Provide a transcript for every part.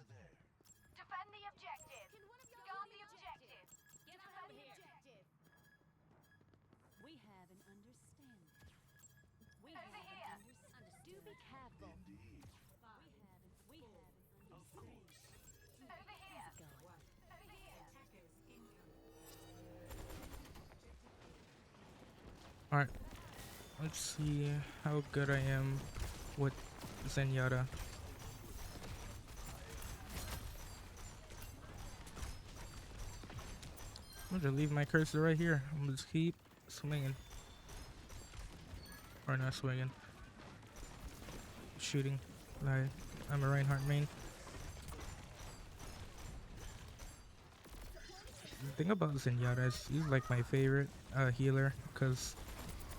Defend the objective. Guard the objective. Defend the objective. We have an understanding. We Over have an here. understanding. Do be careful. We have an understanding. Over here. Go. Over here. Alright. Let's see how good I am with Zenyatta. I'm gonna leave my cursor right here. I'm gonna just keep swinging. Or not swinging. Shooting. I'm a Reinhardt main. The thing about Zenyatta is he's like my favorite healer because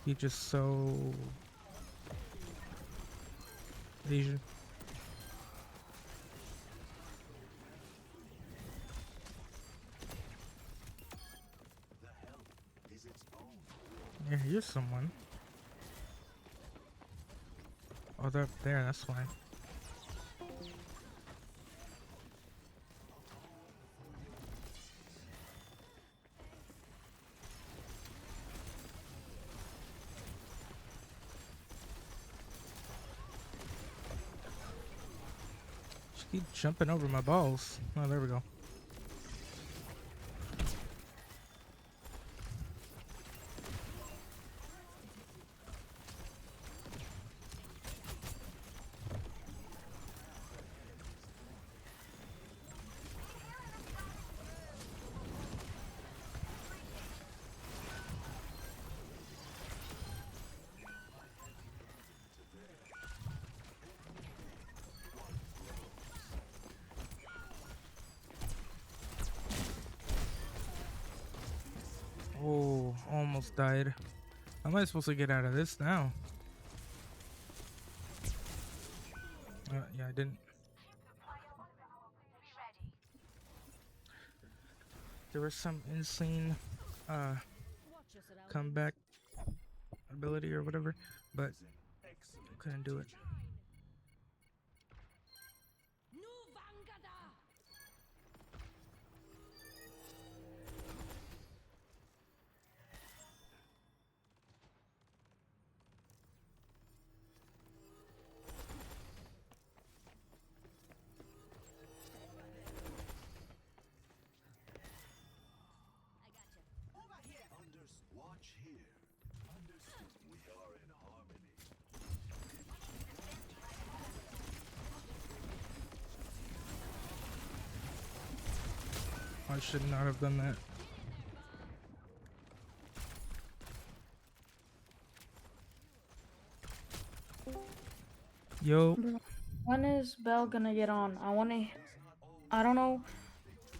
he's just so Asian. Yeah, here's someone. Oh, they're up there, that's why. She keep jumping over my balls. Oh, there we go. Oh, almost died. How am I supposed to get out of this now? Yeah, I didn't. Be ready. There was some insane Watch us at our comeback ability or whatever, but couldn't do it. Nu Vangada! Watch here. Understood. We are in harmony. I should not have done that. Yo, When is Belle gonna get on? I don't know.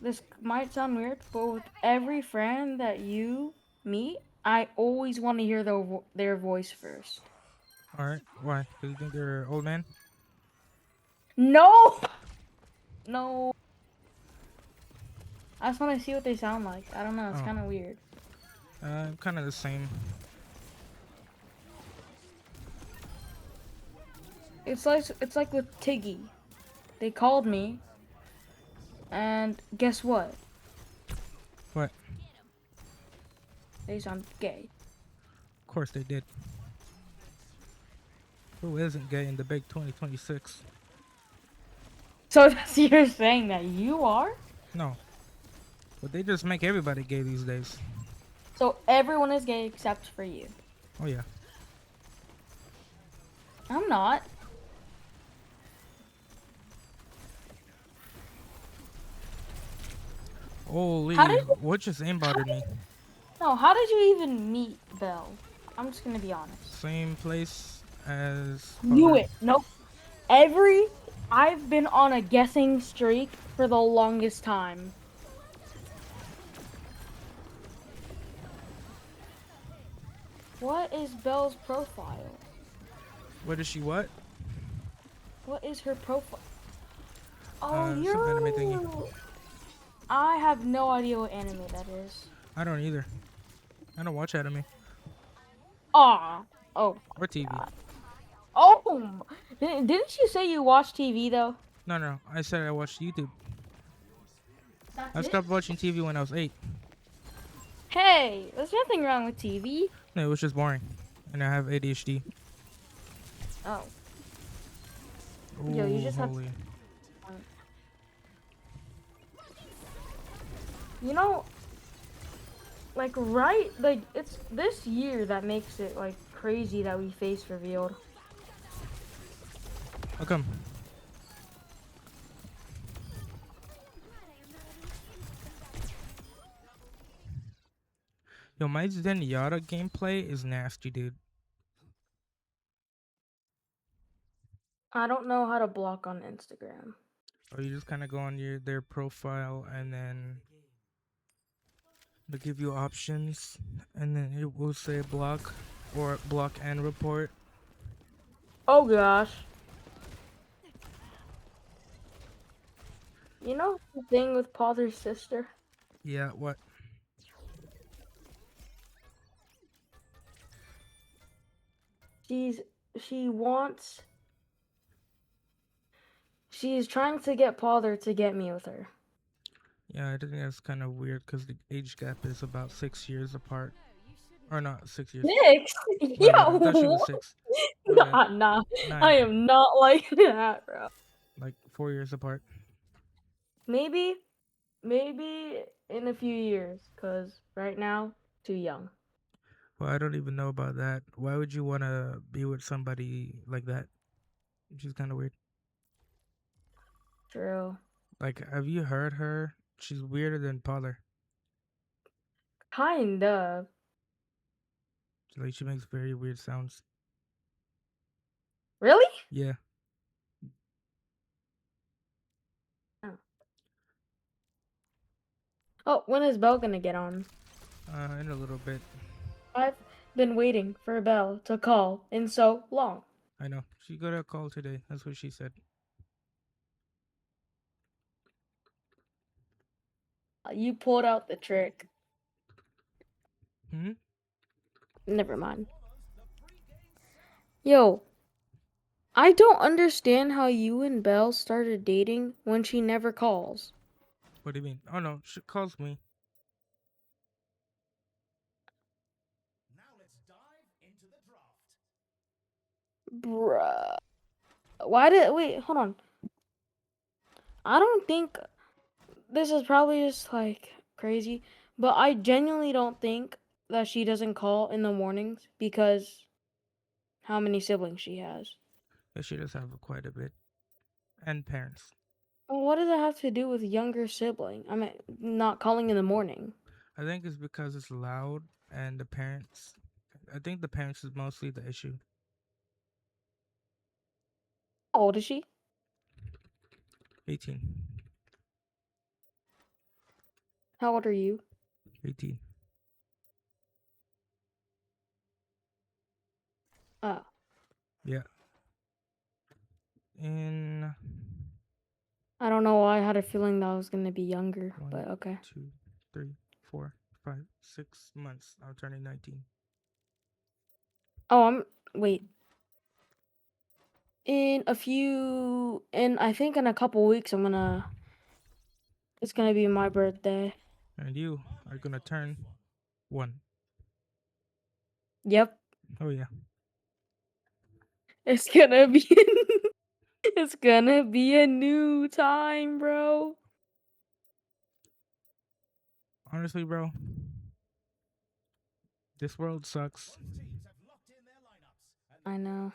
This might sound weird, but with every friend that you meet, I always want to hear their voice first. alright. Why? Do you think they're old man? No! No. I just want to see what they sound like. I don't know. It's Oh. kind of weird. Kind of the same. It's like with Tiggy. They called me, and guess what? What? They sound gay. Of course they did. Who isn't gay in the big 2026? So you're saying that you are? No. But they just make everybody gay these days. So everyone is gay except for you. Oh yeah. I'm not. Holy, How did you- what just aimbotted me? No, how did you even meet Belle? I'm just gonna be honest. Same place as... Knew Father. it. Nope. I've been on a guessing streak for the longest time. What is Belle's profile? What is she what? What is her profile? Oh, Some anime thingy. I have no idea what anime that is. I don't either. I don't watch anime. Ah. Oh. Or TV. Oh. Didn't you say you watch TV though? No. I said I watched YouTube. That's I it? stopped watching TV when I was 8. Hey, there's nothing wrong with TV. No, it was just boring. And I have ADHD. Oh. Yo, you Ooh, just have- holy. You know, like right, like it's this year that makes it like crazy that we face revealed. How come? Yo, my Zenyatta gameplay is nasty, dude. I don't know how to block on Instagram. Or you just kind of go on their profile and then they'll give you options, and then it will say block or block and report. Oh gosh. You know the thing with Potter's sister? Yeah, what? She's trying to get Potter to get me with her. Yeah, I think that's kind of weird because the age gap is about 6 years apart. Or not 6 years. Six? Wait, I thought she was Yo! 6. My bad. Nah. 9. I am not like that, bro. Like 4 years apart. Maybe in a few years, cause right now, too young. Well, I don't even know about that. Why would you want to be with somebody like that? Which is kind of weird. True. Like, have you heard her? She's weirder than Potter. Kinda. Like, she makes very weird sounds. Really? Yeah. Oh, when is Belle gonna get on? In a little bit. I've been waiting for Belle to call in so long. I know. She got a call today. That's what she said. You pulled out the trick. Hmm? Never mind. Yo, I don't understand how you and Belle started dating when she never calls. What do you mean? Oh, no. She calls me. Bruh. Wait, hold on. I don't think this is probably just like crazy, but I genuinely don't think that she doesn't call in the mornings because how many siblings she has. Yeah, she does have quite a bit. And parents. Well, what does it have to do with younger sibling? I mean, not calling in the morning. I think it's because it's loud and the parents. I think the parents is mostly the issue. How old is she? 18. How old are you? 18. Oh. Yeah. In I don't know why I had a feeling that I was gonna be younger, One. but okay. 2, 3, 4, 5, 6 months. I'm turning 19. Oh, wait. I think in a couple weeks, it's gonna be my birthday. And you are gonna turn 1. Yep. Oh, yeah. It's gonna be, it's gonna be a new time, bro. Honestly, bro. This world sucks. I know.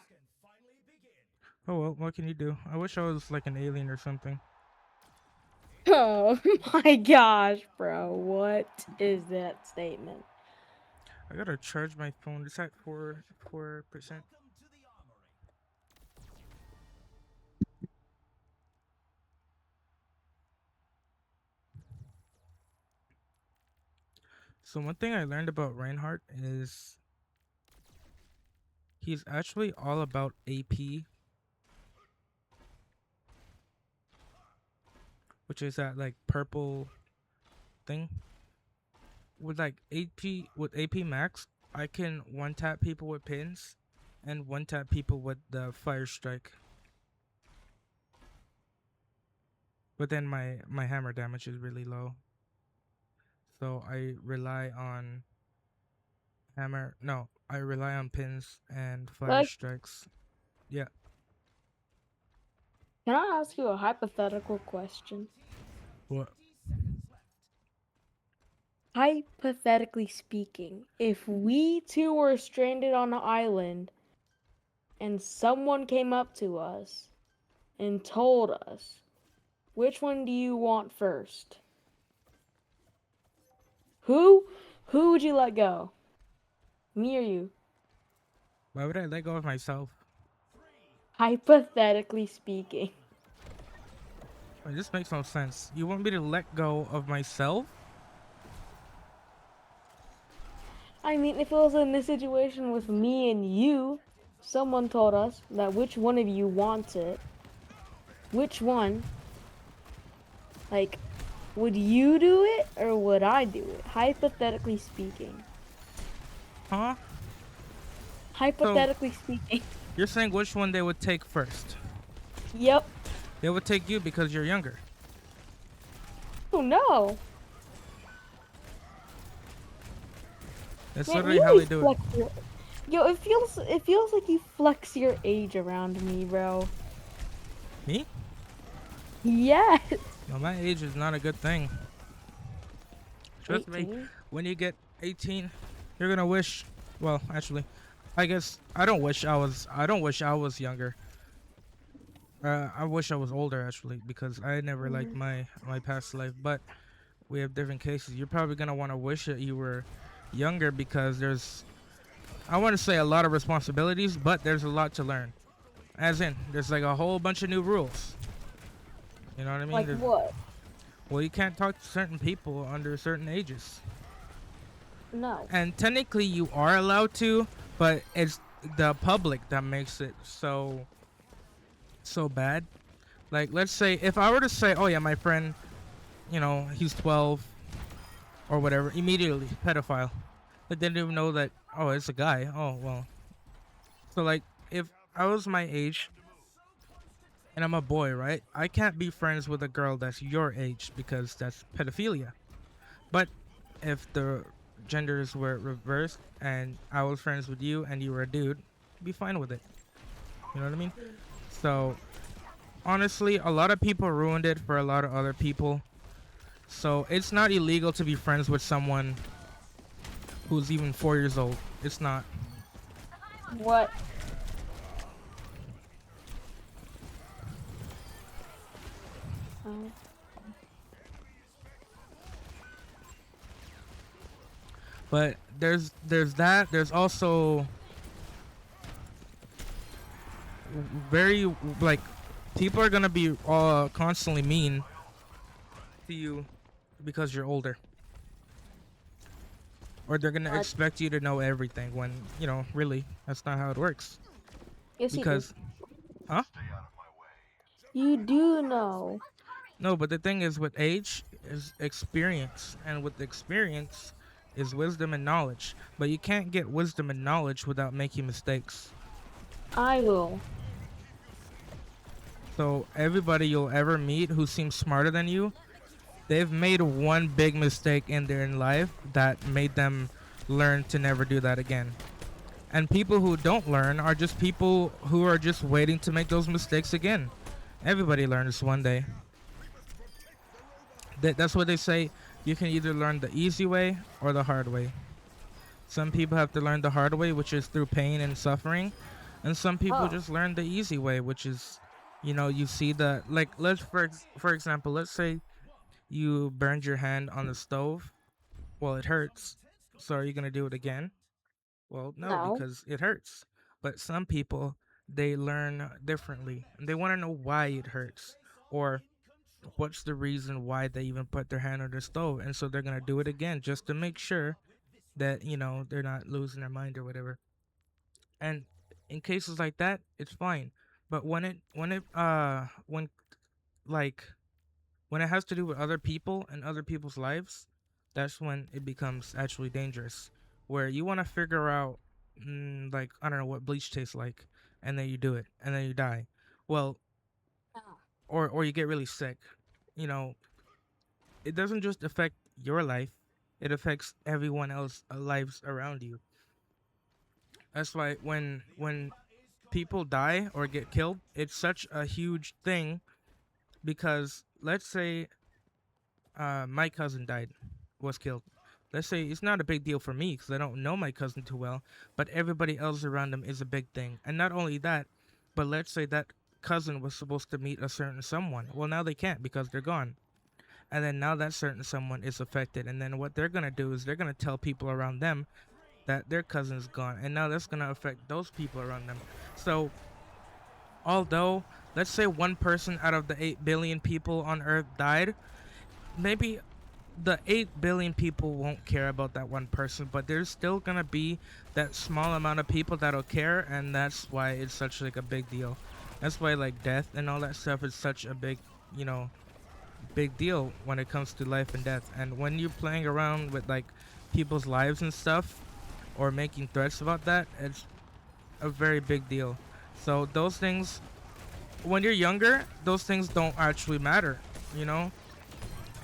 Oh, well, what can you do? I wish I was like an alien or something. Oh my gosh, bro. What is that statement? I gotta charge my phone. It's at 4%. So one thing I learned about Reinhardt is he's actually all about AP, which is that like purple thing. With like AP max, I can one tap people with pins and one tap people with the fire strike. But then my hammer damage is really low, so I rely on hammer. No, I rely on pins and fire Like, strikes. Yeah. can I ask you a hypothetical question? What? Hypothetically speaking, if we two were stranded on an island and someone came up to us and told us, which one do you want first? Who? Who would you let go? Me or you? Why would I let go of myself? Hypothetically speaking. This makes no sense. You want me to let go of myself? I mean, if it was in this situation with me and you, someone told us that which one of you wants it. Which one? Like, would you do it or would I do it? Hypothetically speaking. Huh? Hypothetically speaking. You're saying which one they would take first? Yep. They would take you because you're younger. Oh no. That's Man, literally you how they always do it. flex your- Yo, it feels like you flex your age around me, bro. Me? Yes. No, my age is not a good thing. Trust me, 18? when you get 18, you're gonna wish. Well, actually, I guess I don't wish I was. I don't wish I was younger. I wish I was older actually because I never liked my past life. But we have different cases. You're probably gonna want to wish that you were younger because there's. I want to say a lot of responsibilities, but there's a lot to learn. As in, there's like a whole bunch of new rules. You know what I mean? Like There's- what? Well, you can't talk to certain people under certain ages. No. And technically you are allowed to, but it's the public that makes it so bad. Like, let's say if I were to say, oh yeah, my friend, you know, he's 12 or whatever, immediately pedophile. But they didn't even know that, oh, it's a guy. Oh, well. So like, if I was my age and I'm a boy, right? I can't be friends with a girl that's your age because that's pedophilia. But if the genders were reversed and I was friends with you and you were a dude, be fine with it. You know what I mean? So honestly, a lot of people ruined it for a lot of other people. So it's not illegal to be friends with someone who's even 4 years old. It's not. What? But there's that. There's also very like people are gonna be constantly mean to you because you're older, or they're gonna What? expect you to know everything when you know really that's not how it works. Yes, Because you do know. no, but the thing is with age is experience, and with experience is wisdom and knowledge. But you can't get wisdom and knowledge without making mistakes. I will. So everybody you'll ever meet who seems smarter than you, they've made one big mistake in their life that made them learn to never do that again. And people who don't learn are just people who are just waiting to make those mistakes again. Everybody learns one day. That's what they say. You can either learn the easy way or the hard way. Some people have to learn the hard way, which is through pain and suffering. And some people Oh. just learn the easy way, which is, you know, you see the, like, let's, for example, let's say you burned your hand on the stove. Well, it hurts. So are you going to do it again? Well, no, No. because it hurts. But some people, they learn differently. And they want to know why it hurts. Or what's the reason why they even put their hand on the stove. And so they're going to do it again just to make sure that, you know, they're not losing their mind or whatever. And in cases like that, it's fine. But when like, when it has to do with other people and other people's lives, that's when it becomes actually dangerous. Where you want to figure out, like, I don't know what bleach tastes like, and then you do it, and then you die. Well, or you get really sick. you know, it doesn't just affect your life, it affects everyone else lives around you. That's why when people die or get killed, it's such a huge thing because let's say my cousin died, was killed. Let's say it's not a big deal for me because I don't know my cousin too well, but everybody else around him is a big thing. And not only that, but let's say that cousin was supposed to meet a certain someone. Well, now they can't because they're gone. And then now that certain someone is affected. And then what they're going to do is they're going to tell people around them that their cousin's gone. And now that's going to affect those people around them. So, although, let's say one person out of the 8 billion people on Earth died, maybe the 8 billion people won't care about that one person, but there's still gonna be that small amount of people that'll care, and that's why it's such like a big deal. That's why like death and all that stuff is such a big, you know, big deal when it comes to life and death. And when you're playing around with like people's lives and stuff or making threats about that, it's a very big deal. So those things, when you're younger, those things don't actually matter, you know.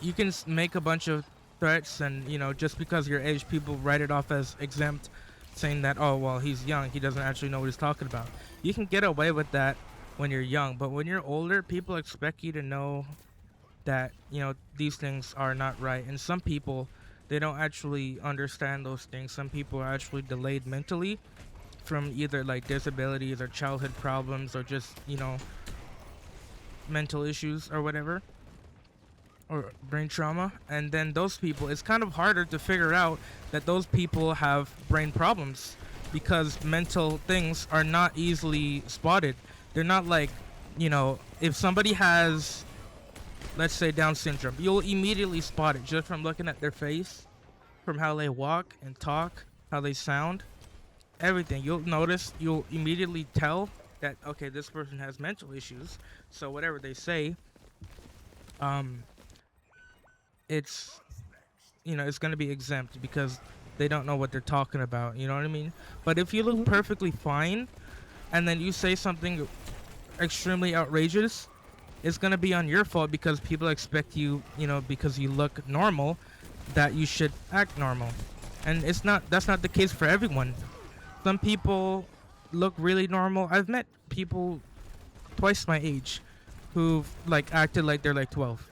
You can make a bunch of threats, and you know, just because your age, people write it off as exempt, saying that, oh well, he's young, he doesn't actually know what he's talking about. You can get away with that when you're young, but when you're older, people expect you to know that, you know, these things are not right. And some people, they don't actually understand those things. Some people are actually delayed mentally from either like disabilities or childhood problems or just, you know, mental issues or whatever, or brain trauma. And then those people, it's kind of harder to figure out that those people have brain problems because mental things are not easily spotted. They're not like, you know, if somebody has, let's say, Down syndrome, you'll immediately spot it just from looking at their face, from how they walk and talk, how they sound, everything. You'll notice, you'll immediately tell that, okay, this person has mental issues. So whatever they say, it's, you know, it's going to be exempt because they don't know what they're talking about, you know what I mean? But if you look perfectly fine and then you say something extremely outrageous, it's going to be on your fault because people expect you, you know, because you look normal, that you should act normal. And it's not, that's not the case for everyone. Some people look really normal. I've met people twice my age who've like acted like they're like 12.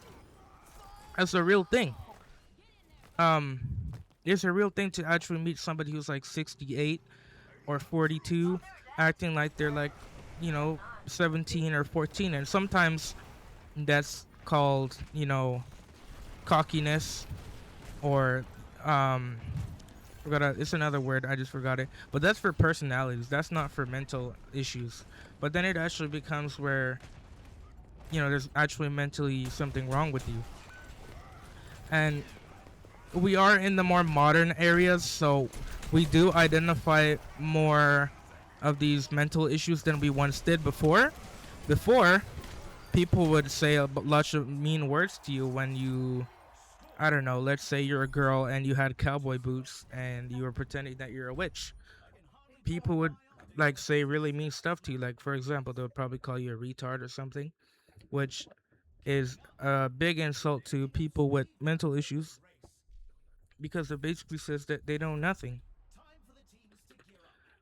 That's a real thing. It's a real thing to actually meet somebody who's like 68 or 42 acting like they're like, you know, 17 or 14. And sometimes that's called, you know, cockiness, or it's another word, I just forgot it. But that's for personalities. That's not for mental issues. But then it actually becomes where, you know, there's actually mentally something wrong with you. And we are in the more modern areas, so we do identify more of these mental issues than we once did before. Before, people would say a bunch of mean words to you when you, I don't know, let's say you're a girl and you had cowboy boots and you were pretending that you're a witch. People would like say really mean stuff to you. Like, for example, they would probably call you a retard or something, which is a big insult to people with mental issues because it basically says that they know nothing.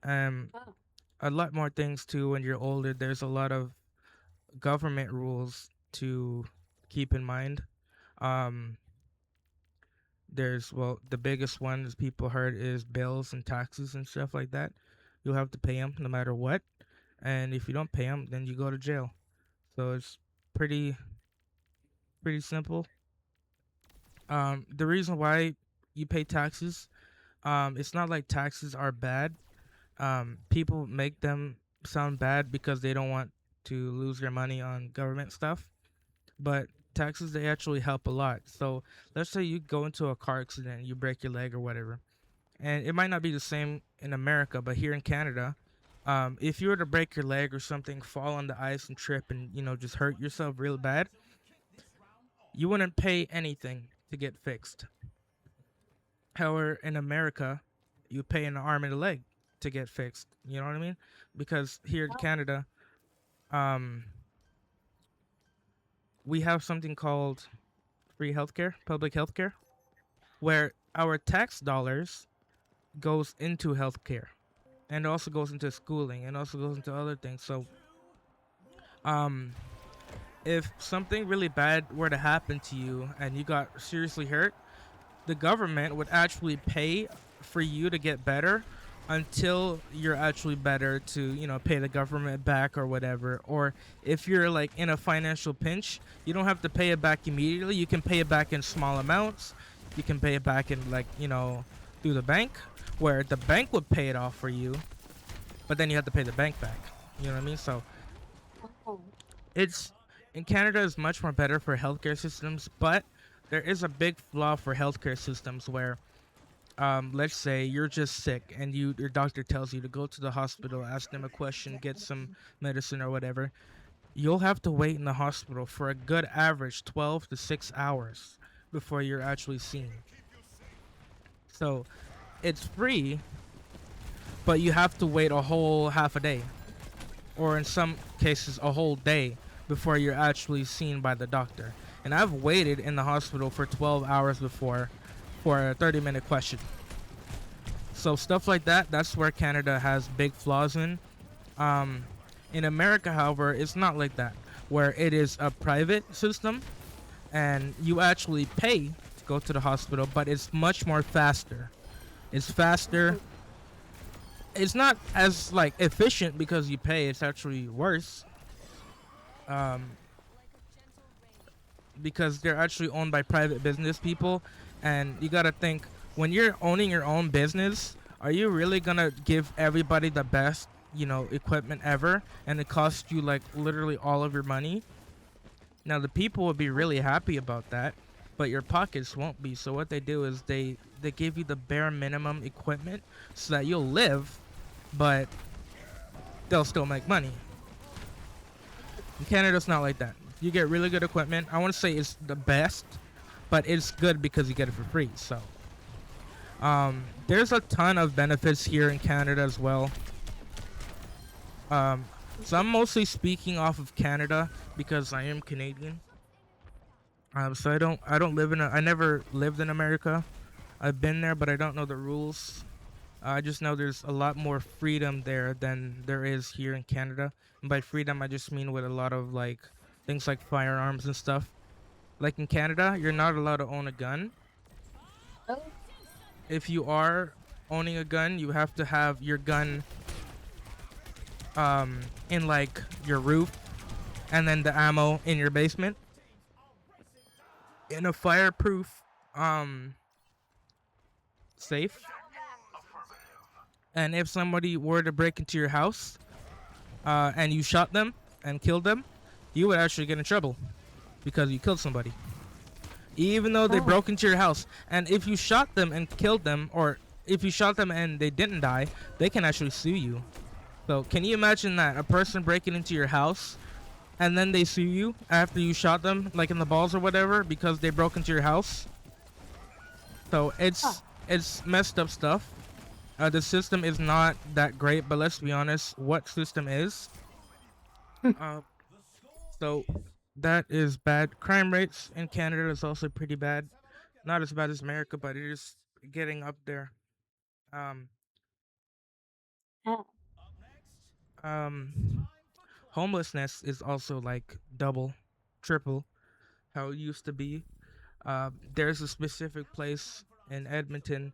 Um, a lot more things too when you're older. There's a lot of government rules to keep in mind. Um, there's, well, the biggest one is people heard is bills and taxes and stuff like that. You'll have to pay them no matter what, and if you don't pay them, then you go to jail. So it's pretty simple. The reason why you pay taxes, it's not like taxes are bad. People make them sound bad because they don't want to lose their money on government stuff, but taxes, they actually help a lot. So let's say you go into a car accident, you break your leg or whatever, and it might not be the same in America, but here in Canada, if you were to break your leg or something, fall on the ice and trip and, you know, just hurt yourself real bad, you wouldn't pay anything to get fixed. However, in America, you pay an arm and a leg to get fixed. You know what I mean? Because here in Canada, um, we have something called free healthcare, public healthcare, where our tax dollars goes into healthcare and also goes into schooling and also goes into other things. So, um, if something really bad were to happen to you and you got seriously hurt, the government would actually pay for you to get better until you're actually better to, pay the government back or whatever. Or if you're like in a financial pinch, you don't have to pay it back immediately. You can pay it back in small amounts. You can pay it back in like, through the bank, where the bank would pay it off for you, but then you have to pay the bank back. You know what I mean? So Oh. it's in Canada is much more better for healthcare systems, but there is a big flaw for healthcare systems where, let's say you're just sick and your doctor tells you to go to the hospital, ask them a question, get some medicine or whatever. You'll have to wait in the hospital for a good average 12 to 6 hours before you're actually seen. So it's free, but you have to wait a whole half a day, or in some cases a whole day before you're actually seen by the doctor. And I've waited in the hospital for 12 hours before for a 30-minute question. So stuff like that, that's where Canada has big flaws in. In America, however, it's not like that, where it is a private system and you actually pay to go to the hospital, but it's much more faster. It's faster. It's not as like efficient because you pay. It's actually worse. Because they're actually owned by private business people, and you gotta think, when you're owning your own business, are you really gonna give everybody the best, equipment ever, and it costs you like literally all of your money? Now the people would be really happy about that, but your pockets won't be. So what they do is they give you the bare minimum equipment so that you'll live, but they'll still make money. In Canada, it's not like that. You get really good equipment. I want to say it's the best, but it's good because you get it for free. So, there's a ton of benefits here in Canada as well. So I'm mostly speaking off of Canada because I am Canadian. So I never lived in America. I've been there, but I don't know the rules. I just know there's a lot more freedom there than there is here in Canada. And by freedom, I just mean with a lot of like things like firearms and stuff. Like in Canada, you're not allowed to own a gun. Oh. If you are owning a gun, you have to have your gun in like your roof, and then the ammo in your basement in a fireproof safe. And if somebody were to break into your house and you shot them and killed them, you would actually get in trouble because you killed somebody, even though they broke into your house. And if you shot them and killed them, or if you shot them and they didn't die, they can actually sue you. So can you imagine that, a person breaking into your house and then they sue you after you shot them, like in the balls or whatever, because they broke into your house? So it's messed up stuff. The system is not that great, but let's be honest, what system is? So that is bad. Crime rates in Canada is also pretty bad. Not as bad as America, but it is getting up there. Um, Oh. um, Homelessness is also like double, triple how it used to be. There's a specific place in Edmonton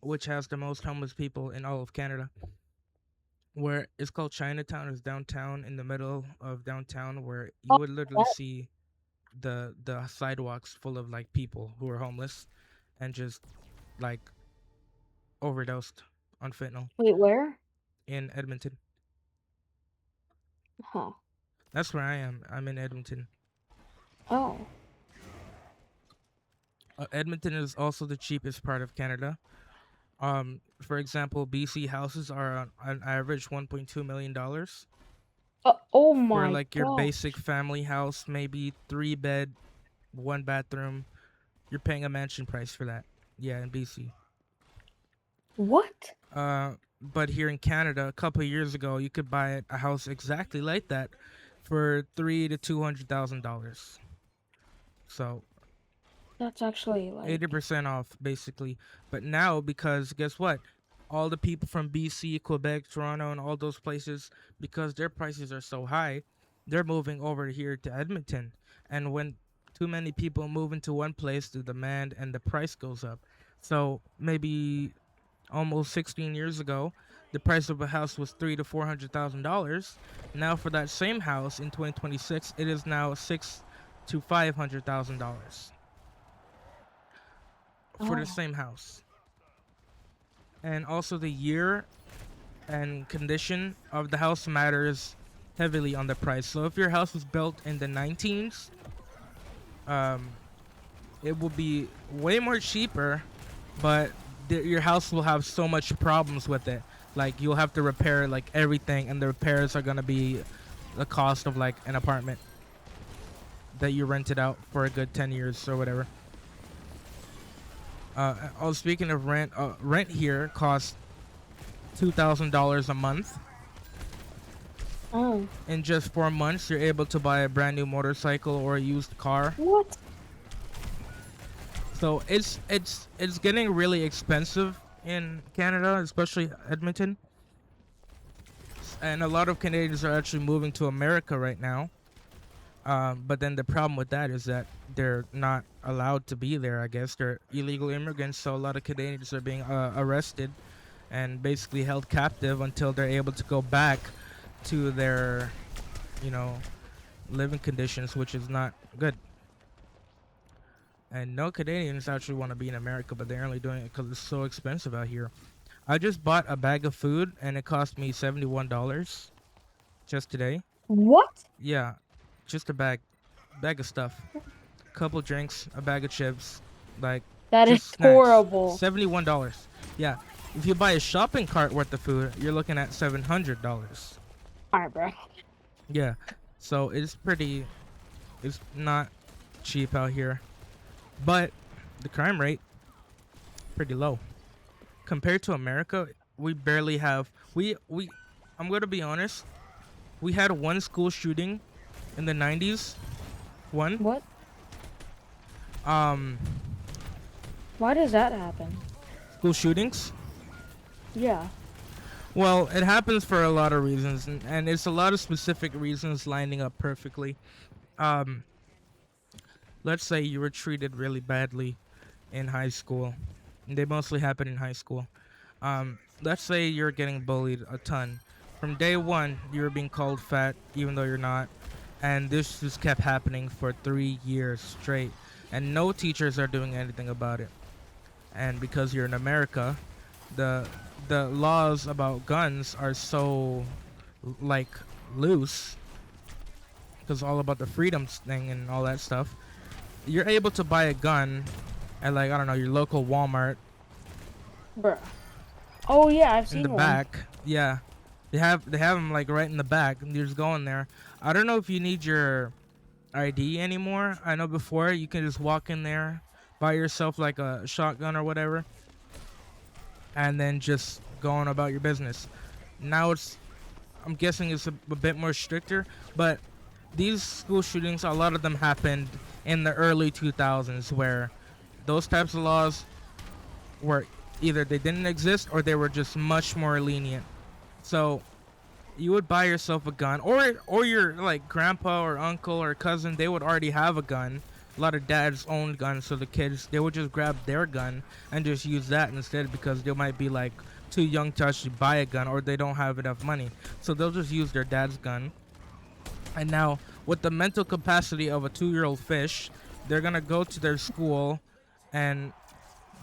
which has the most homeless people in all of Canada, where it's called Chinatown. It's downtown, in the middle of downtown, where you would literally see the sidewalks full of like people who are homeless and just like overdosed on fentanyl Wait, where? in Edmonton. Huh. That's where I am. I'm in Edmonton. Oh. Edmonton is also the cheapest part of Canada. For example, BC houses are on average $1.2 million. Oh For my like your god. basic family house, maybe 3 bed, 1 bathroom, you're paying a mansion price for that. Yeah, in BC. What? But here in Canada, a couple of years ago, you could buy a house exactly like that for $300,000 to $200,000. So That's actually like 80% off basically. But now, because guess what? All the people from BC, Quebec, Toronto, and all those places, because their prices are so high, they're moving over here to Edmonton. And when too many people move into one place, the demand and the price goes up. So maybe almost 16 years ago, the price of a house was $300,000 to $400,000. Now for that same house in 2026, it is now $600,000 to $500,000 for the oh, same house. And also the year and condition of the house matters heavily on the price. So if your house was built in the 19s, um, it will be way more cheaper, but your house will have so much problems with it. Like you'll have to repair like everything, and the repairs are gonna be the cost of like an apartment that you rented out for a good 10 years or whatever. Oh, speaking of rent, rent here costs $2,000 a month. oh, In just 4 months, you're able to buy a brand new motorcycle or a used car. what? So it's getting really expensive in Canada, especially Edmonton. And a lot of Canadians are actually moving to America right now. But then the problem with that is that they're not allowed to be there. I guess they're illegal immigrants, so a lot of Canadians are being arrested and basically held captive until they're able to go back to their, you know, living conditions, which is not good. And no Canadians actually want to be in America, but they're only doing it because it's so expensive out here. I just bought a bag of food, and it cost me $71 just today. What? Yeah, just a bag of stuff. Couple drinks, a bag of chips, like That is just snacks. horrible. $71. Yeah, if you buy a shopping cart worth of food, you're looking at $700. Alright, bro. Yeah, so it's not cheap out here, but the crime rate pretty low compared to America. We barely have I'm gonna be honest. We had one school shooting in the 90s. One. What? Um, Why does that happen? School shootings. Yeah. Well, it happens for a lot of reasons, and it's a lot of specific reasons lining up perfectly. Um, let's say you were treated really badly in high school. They mostly happen in high school. Let's say you're getting bullied a ton. From day one, you were being called fat, even though you're not. And this just kept happening for 3 years straight. And no teachers are doing anything about it. And because you're in America, the laws about guns are so like loose, because all about the freedoms thing and all that stuff. You're able to buy a gun at, like, I don't know, your local Walmart. Bruh. Oh yeah, I've seen In the one. back. Yeah, they have them like right in the back, and you just go in there. I don't know if you need your ID anymore. I know before you can just walk in there, buy yourself like a shotgun or whatever, and then just go on about your business. Now I'm guessing it's a bit more stricter, but these school shootings, a lot of them happened in the early 2000s, where those types of laws were either they didn't exist or they were just much more lenient. So you would buy yourself a gun, or your like grandpa or uncle or cousin, they would already have a gun. A lot of dads owned guns, so the kids, they would just grab their gun and just use that instead, because they might be like too young to actually buy a gun, or they don't have enough money, so they'll just use their dad's gun. And now with the mental capacity of a 2-year-old fish, they're gonna go to their school, and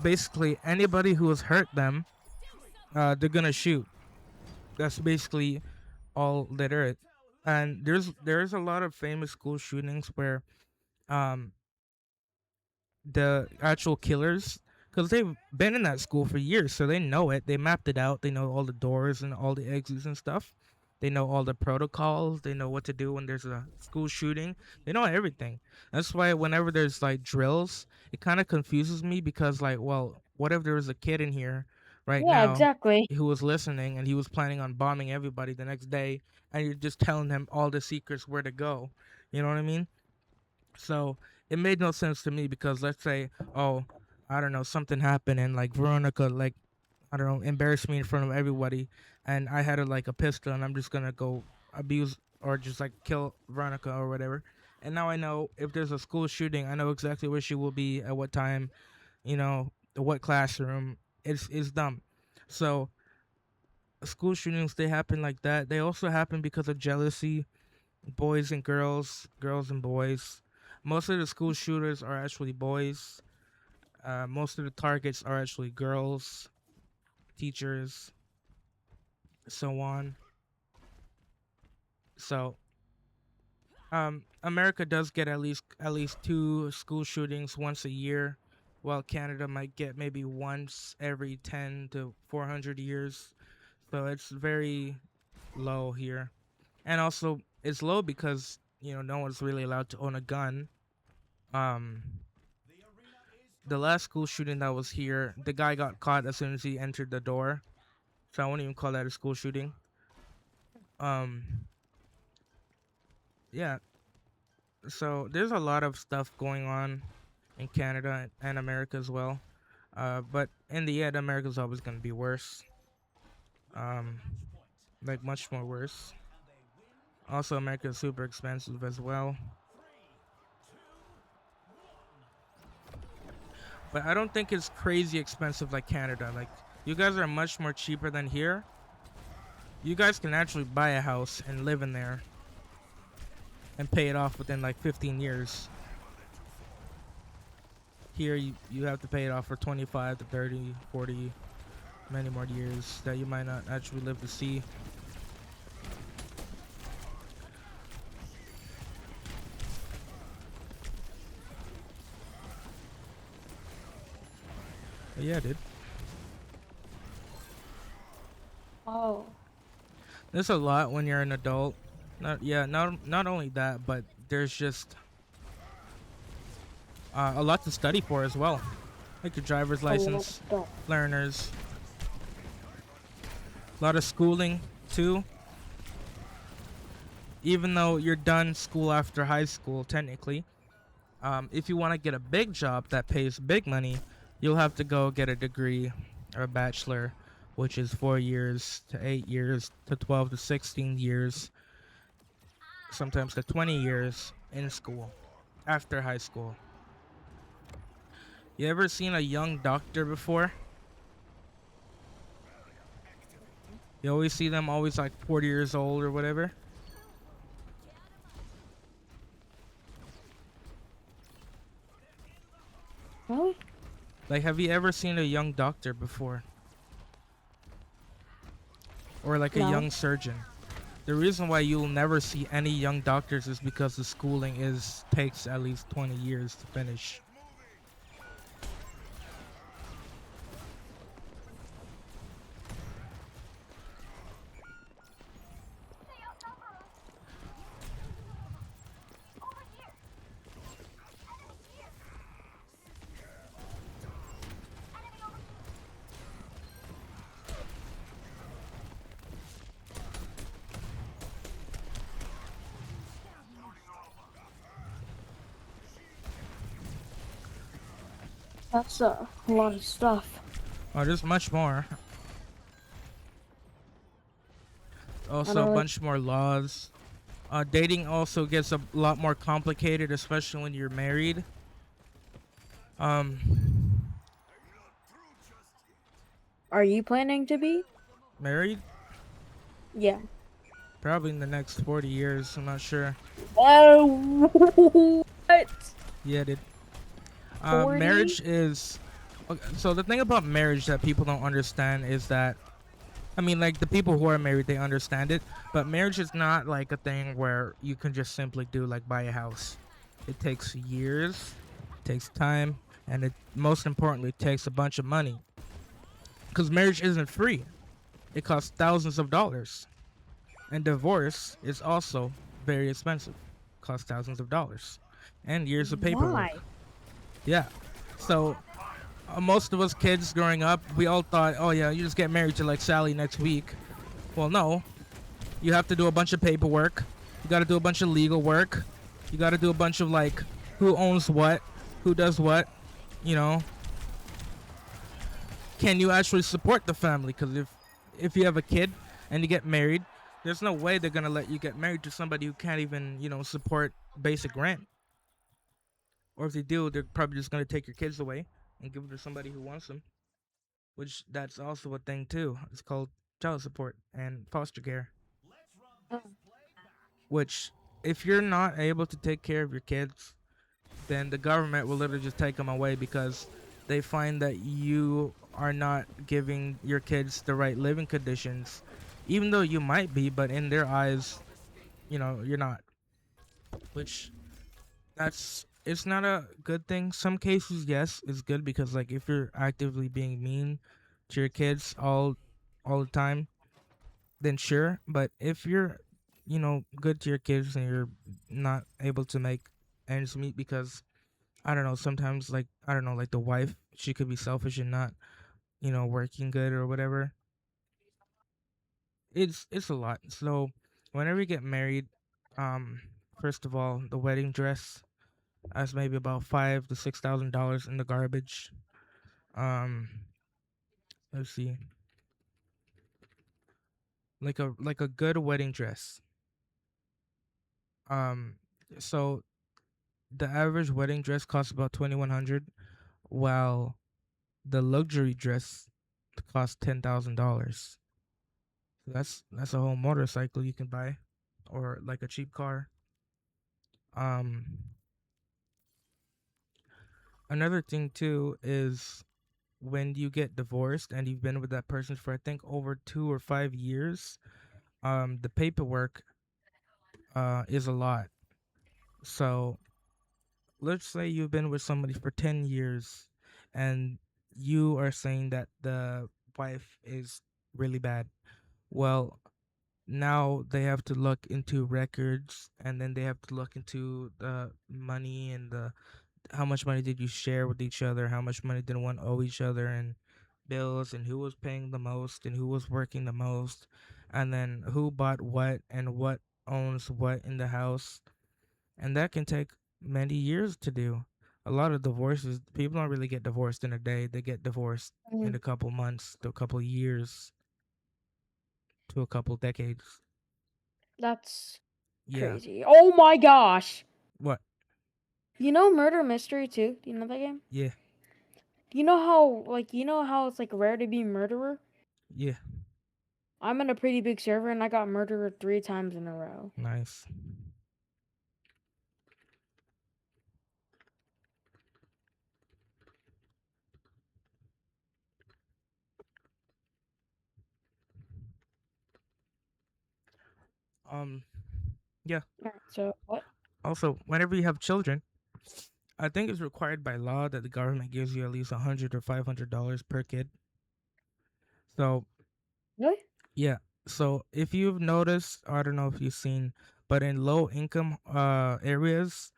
basically anybody who has hurt them, they're gonna shoot. That's basically all that is. And there's a lot of famous school shootings where um the actual killers, because they've been in that school for years, so they know it, they mapped it out, they know all the doors and all the exits and stuff, they know all the protocols, they know what to do when there's a school shooting, they know everything. That's why whenever there's like drills, it kind of confuses me, because like, well, what if there was a kid in here right Yeah, now exactly. who was listening and he was planning on bombing everybody the next day, and you're just telling him all the secrets where to go. You know what I mean? So it made no sense to me because let's say, oh, I don't know, something happened and like Veronica, like, I don't know, embarrassed me in front of everybody, and I had like a pistol, and I'm just gonna go abuse or just like kill Veronica or whatever. And now I know if there's a school shooting, I know exactly where she will be at what time, what classroom. It's dumb. So school shootings, they happen like that. They also happen because of jealousy, boys and girls, girls and boys. Most of the school shooters are actually boys. Most of the targets are actually girls, teachers, so on. So, America does get at least two school shootings once a year, while Canada might get maybe once every 10 to 400 years. So it's very low here. And also it's low because, no one's really allowed to own a gun. Um the last school shooting that was here, the guy got caught as soon as he entered the door. So I won't even call that a school shooting. Um yeah, so there's a lot of stuff going on in Canada and America as well. But in the end, America's always gonna be worse. Um, like much more worse. Also, America is super expensive as well. But I don't think it's crazy expensive like Canada. Like, you guys are much more cheaper than here. You guys can actually buy a house and live in there and pay it off within like 15 years. Here, you have to pay it off for 25 to 30, 40, many more years that you might not actually live to see. But yeah, dude. Oh. There's a lot when you're an adult. Not only that, but there's just a lot to study for as well. Like your driver's license, learners, a lot of schooling too. Even though you're done school after high school, technically, if you want to get a big job that pays big money, you'll have to go get a degree or a bachelor, which is 4 years to 8 years to 12 to 16 years, sometimes to 20 years in school after high school. You ever seen a young doctor before? You always see them always like 40 years old or whatever. Really? Like, have you ever seen a young doctor before? Or like a No. young surgeon? The reason why you'll never see any young doctors is because the schooling takes at least 20 years to finish. That's a lot of stuff. Oh, there's much more. Also, a like- bunch more laws. Dating also gets a lot more complicated, especially when you're married. Are you planning to be? Married? Yeah. Probably in the next 40 years. I'm not sure. Oh, what? Yeah, dude. 40? Marriage is. Okay, so the thing about marriage that people don't understand is that, I mean, like the people who are married, they understand it, but marriage is not like a thing where you can just simply do like buy a house. It takes years, takes time, and it most importantly takes a bunch of money. Because marriage isn't free. It costs thousands of dollars. And divorce is also very expensive. Costs thousands of dollars. And years of paperwork. Why? Yeah. So most of us kids growing up, we all thought, oh yeah, you just get married to like Sally next week. Well, no, you have to do a bunch of paperwork. You got to do a bunch of legal work. You got to do a bunch of like who owns what, who does what. You know, can you actually support the family? Because if you have a kid and you get married, there's no way they're gonna let you get married to somebody who can't even support basic rent. Or if they do, they're probably just gonna take your kids away and give them to somebody who wants them. Which that's also a thing too. It's called child support and foster care. Oh, Which if you're not able to take care of your kids, then the government will literally just take them away because they find that you are not giving your kids the right living conditions, even though you might be, but in their eyes, you're not. Which that's it's not a good thing. Some cases, yes, it's good because like if you're actively being mean to your kids all the time, then sure. But if you're good to your kids and you're not able to make ends meet because I don't know, sometimes like I don't know, like the wife, she could be selfish and not, working good or whatever. It's a lot. So whenever you get married, um, first of all, the wedding dress that's maybe about $5,000 to $6,000 in the garbage. Um, let's see, like a good wedding dress. Um, so the average wedding dress costs about 2,100, while the luxury dress costs $10,000. So that's a whole motorcycle you can buy, or like a cheap car. Um, another thing too is when you get divorced and you've been with that person for I think over 2 or 5 years, the paperwork is a lot. So let's say you've been with somebody for 10 years, and you are saying that the wife is really bad. Well, now they have to look into records, and then they have to look into the money and the how much money did you share with each other, how much money did one owe each other, and bills, and who was paying the most and who was working the most, and then who bought what and what owns what in the house. And that can take many years to do. A lot of divorces, people don't really get divorced in a day. They get divorced in mm, a couple months to a couple years to a couple decades. that's Yeah. crazy. Oh my gosh. What? You know Murder Mystery too? Do you know that game? Yeah. Do you know how it's like rare to be murderer? Yeah. I'm in a pretty big server and I got murdered 3 times in a row. Nice. Um. Yeah. Alright, so what? Also, whenever you have children, I think it's required by law that the government gives you at least $100 or $500 per kid. So Really? yeah. So if you've noticed, I don't know if you've seen, but in low income areas,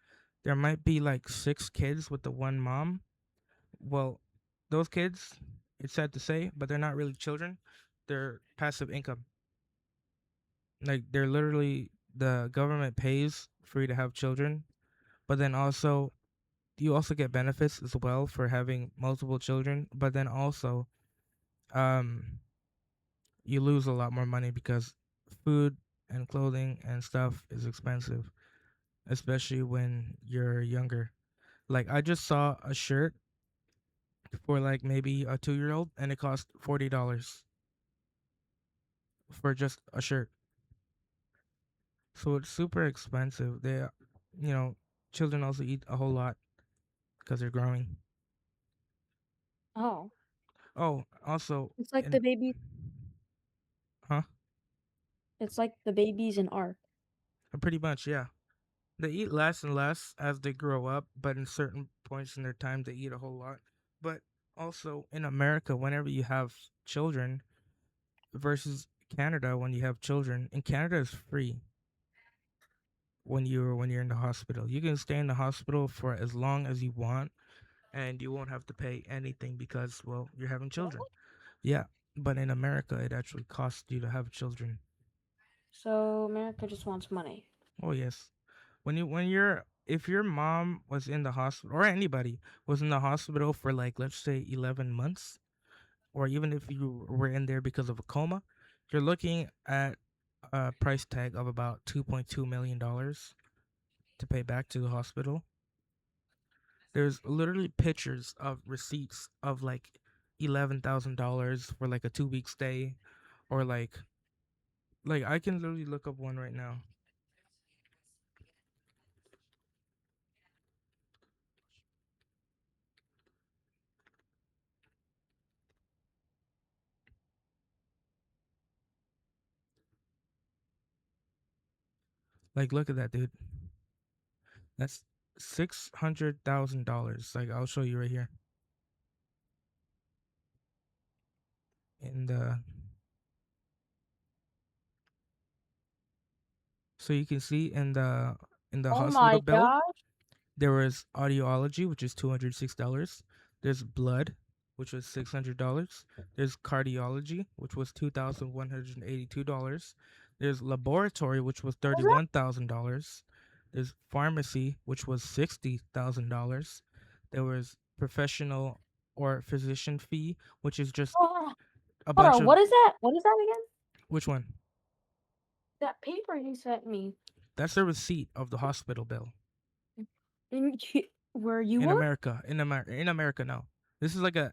there might be like 6 kids with the one mom. Well, those kids, it's sad to say, but they're not really children. They're passive income. Like they're literally the government pays for you to have children, but then also you also get benefits as well for having multiple children. But then also, um, you lose a lot more money because food and clothing and stuff is expensive, especially when you're younger. Like I just saw a shirt for like maybe a 2 year old and it cost $40 for just a shirt. So it's super expensive. You know, children also eat a whole lot because they're growing. Oh. Oh, also, It's like in, the baby huh? it's like the babies in Ark. Pretty much, yeah. They eat less and less as they grow up, but in certain points in their time, they eat a whole lot. But also in America, whenever you have children versus Canada, when you have children, in Canada is free when you're in the hospital. You can stay in the hospital for as long as you want, and you won't have to pay anything because, well, you're having children. Yeah, but in America, it actually costs you to have children. So America just wants money. Oh yes, when you're if your mom was in the hospital or anybody was in the hospital for like let's say 11 months, or even if you were in there because of a coma, you're looking at a price tag of about $2.2 million to pay back to the hospital. There's literally pictures of receipts of like $11,000 for like a 2 week stay, or like I can literally look up one right now. Like look at that, dude. That's $600,000. Like I'll show you right here. In the so you can see in the Oh hospital my bill, gosh. there was audiology, which is $206. There's blood, which was $600. There's cardiology, which was $2,182. There's laboratory, which was What's that? $31,000. There's pharmacy, which was $60,000. There was professional or physician fee, which is just Oh, a hold bunch on. of What is that? What is that again? which one? That paper you sent me. That's the receipt of the hospital bill Where you in were? America. In America, no. This is like a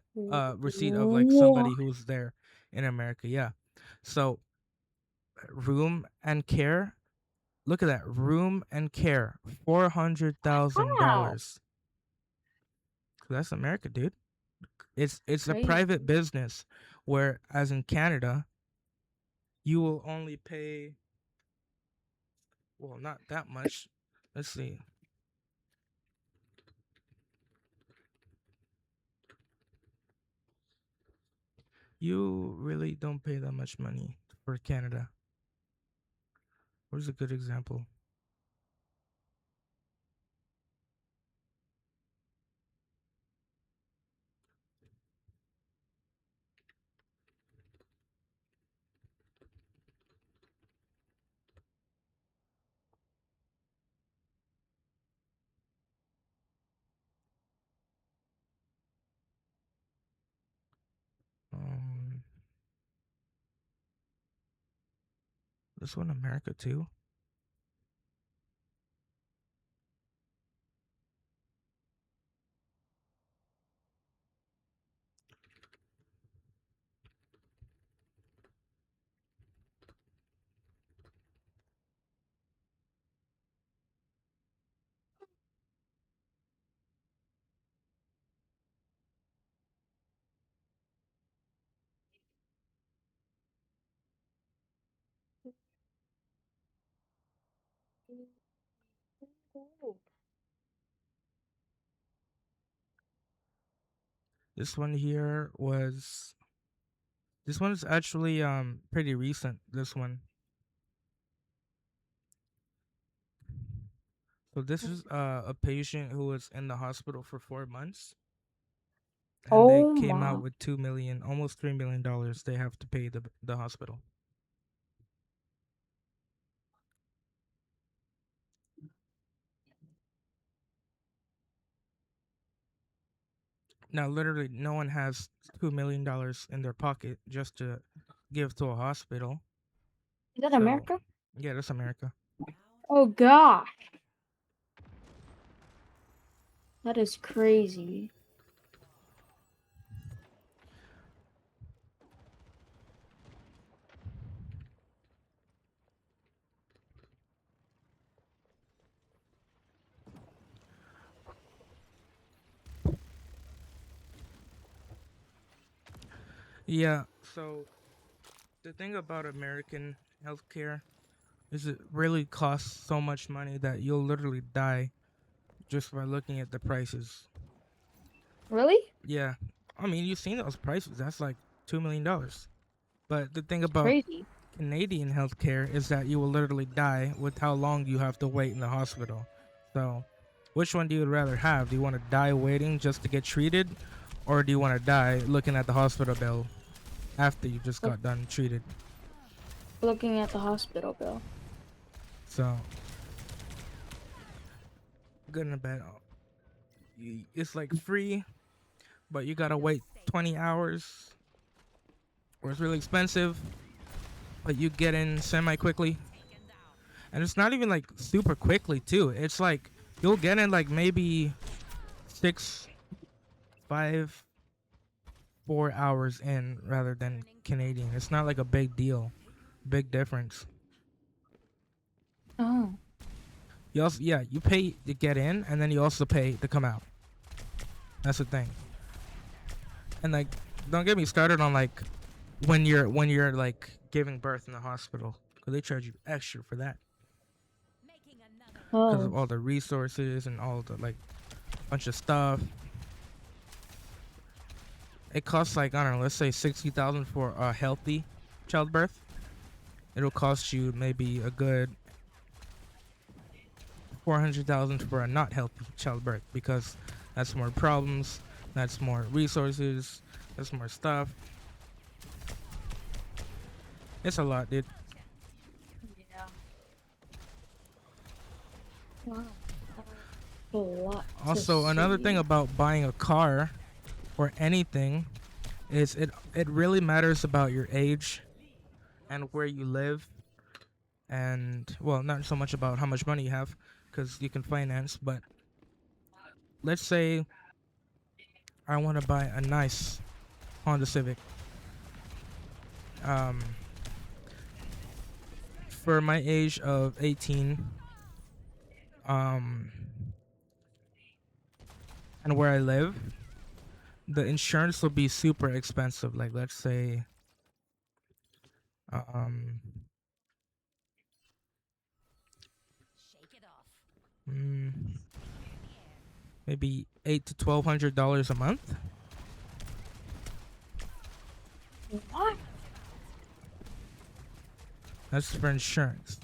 receipt of like What? somebody who's there in America. Yeah. So room and care. Look at that room and care. How? $400,000. That's America, dude. It's a Crazy. private business, where as in Canada, you will only pay. Well, not that much. Let's see. You really don't pay that much money for Canada. Where's a good example? Um, this one America too. This one here was. This one is actually pretty recent. This one. So this is a patient who was in the hospital for 4 months, and they Oh came out my. with 2 million, almost $3 million. They have to pay the hospital. Now, literally, no one has $2 million in their pocket just to give to a hospital. Is that So, America? yeah, that's America. Oh gosh. That is crazy. Yeah. So the thing about American healthcare is it really costs so much money that you'll literally die just by looking at the prices. Really? Yeah. I mean, you've seen those prices. That's like $2 million. But the thing It's about crazy. Canadian healthcare is that you will literally die with how long you have to wait in the hospital. So Which one do you rather have? Do you want to die waiting just to get treated, or do you want to die looking at the hospital bill after you just got done treated? Looking at the hospital bill. So, good and bad. It's like free, but you gotta wait 20 hours, or it's really expensive, but you get in semi quickly. And it's not even like super quickly too. It's like you'll get in like maybe 6, 5, 4 hours in rather than Canadian. It's not like a big deal, big difference. Oh. You also, yeah, you pay to get in, and then you also pay to come out. That's the thing. And like, don't get me started on like when you're like giving birth in the hospital, because they charge you extra for that because of Oh. all the resources and all the like bunch of stuff. It costs like, I don't know, let's say 60,000 for a healthy childbirth. It'll cost you maybe a good 400,000 for a not healthy childbirth, because that's more problems, that's more resources, that's more stuff. It's a lot, dude. Yeah. Wow. A lot to Also, another see. thing about buying a car or anything is it really matters about your age and where you live, and well, not so much about how much money you have, because you can finance. But let's say I want to buy a nice Honda Civic. Um, for my age of 18, and where I live, the insurance will be super expensive. Like, let's say, um, mm, maybe $800 to $1,200 a month. What? That's for insurance.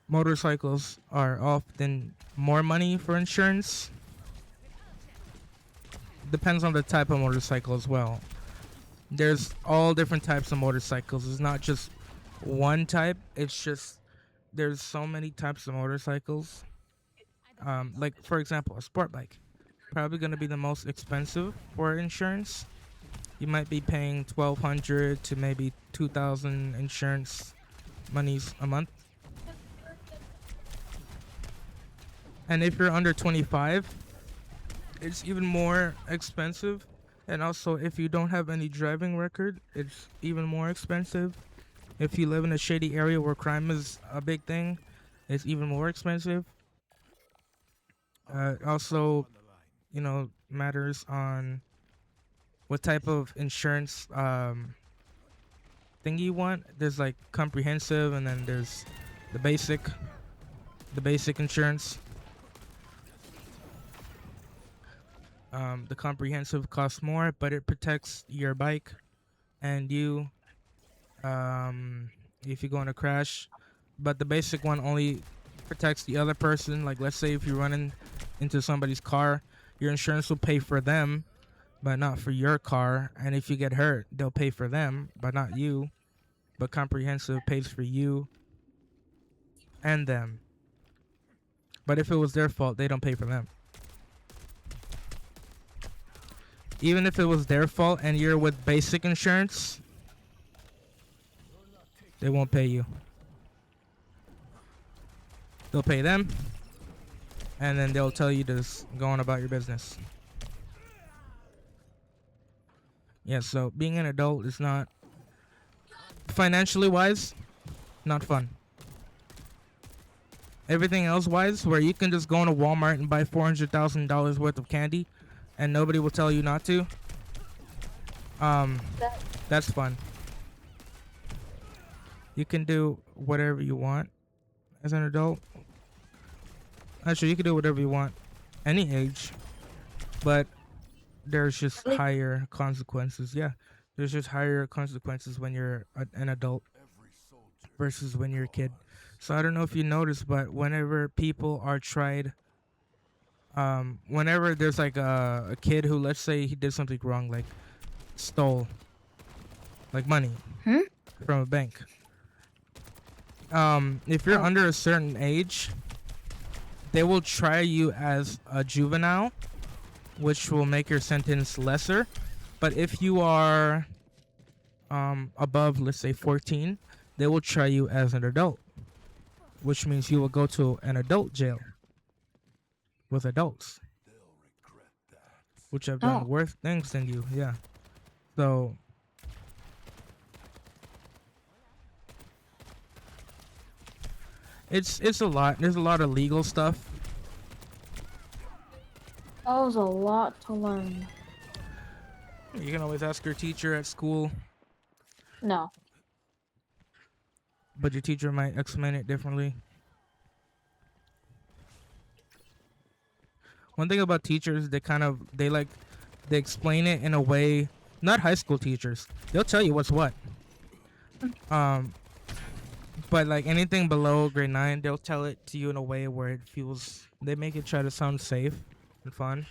Motorcycles are often more money for insurance. Depends on the type of motorcycle as well. There's all different types of motorcycles. It's not just one type. It's just there's so many types of motorcycles. Like for example, a sport bike, probably gonna be the most expensive for insurance. You might be paying 1,200 to maybe 2,000 insurance monies a month. And if you're under 25, it's even more expensive. And also, if you don't have any driving record, it's even more expensive. If you live in a shady area where crime is a big thing, it's even more expensive. Also, matters on what type of insurance thing you want. There's like comprehensive, and then there's the basic insurance. The comprehensive costs more, but it protects your bike and you if you go in a crash. But the basic one only protects the other person. Like, let's say if you run into somebody's car, your insurance will pay for them, but not for your car. And if you get hurt, they'll pay for them, but not you. But comprehensive pays for you and them. But if it was their fault, they don't pay for them. Even if it was their fault and you're with basic insurance, they won't pay you. They'll pay them, and then they'll tell you to just go on about your business. Yeah, so being an adult is not, financially wise, not fun. Everything else wise, where you can just go into Walmart and buy $400,000 worth of candy, and nobody will tell you not to. That's fun. You can do whatever you want as an adult. Actually, you can do whatever you want any age, but there's just higher consequences. Yeah, there's just higher consequences when you're an adult. versus when you're a kid. So I don't know if you noticed, but whenever people are tried, whenever there's like a kid who, let's say he did something wrong, like stole like money Hmm? from a bank. If you're Oh. under a certain age, they will try you as a juvenile, which will make your sentence lesser. But if you are above, let's say 14, they will try you as an adult, which means you will go to an adult jail with adults, which have done Oh. worse things than you. Yeah. So it's a lot. There's a lot of legal stuff. That was a lot to learn. You can always ask your teacher at school, No. but your teacher might explain it differently. One thing about teachers, they explain it in a way. Not high school teachers. They'll tell you what's what. But like anything below grade 9, they'll tell it to you in a way where it feels. They make it try to sound safe and fun.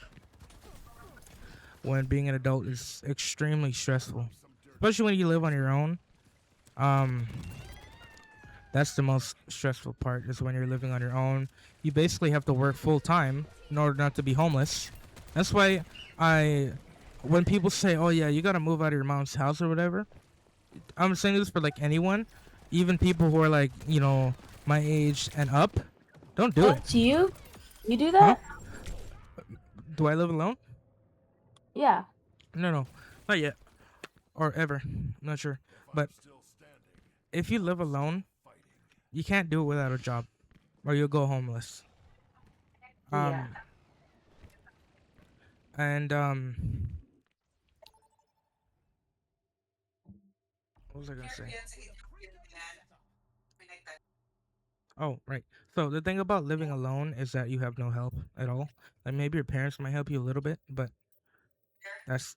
When being an adult is extremely stressful, especially when you live on your own. That's the most stressful part, is when you're living on your own. You basically have to work full time in order not to be homeless. That's why when people say, "Oh yeah, you gotta move out of your mom's house or whatever," I'm saying this for like anyone, even people who are like, my age and up. Don't do it. That's you? You do Huh? that? Do I live alone? Yeah. No, not yet, or ever. I'm not sure. But if you live alone, you can't do it without a job, or you'll go homeless. Yeah. And what was I gonna say? Oh, right. So the thing about living alone is that you have no help at all. Like maybe your parents might help you a little bit, but that's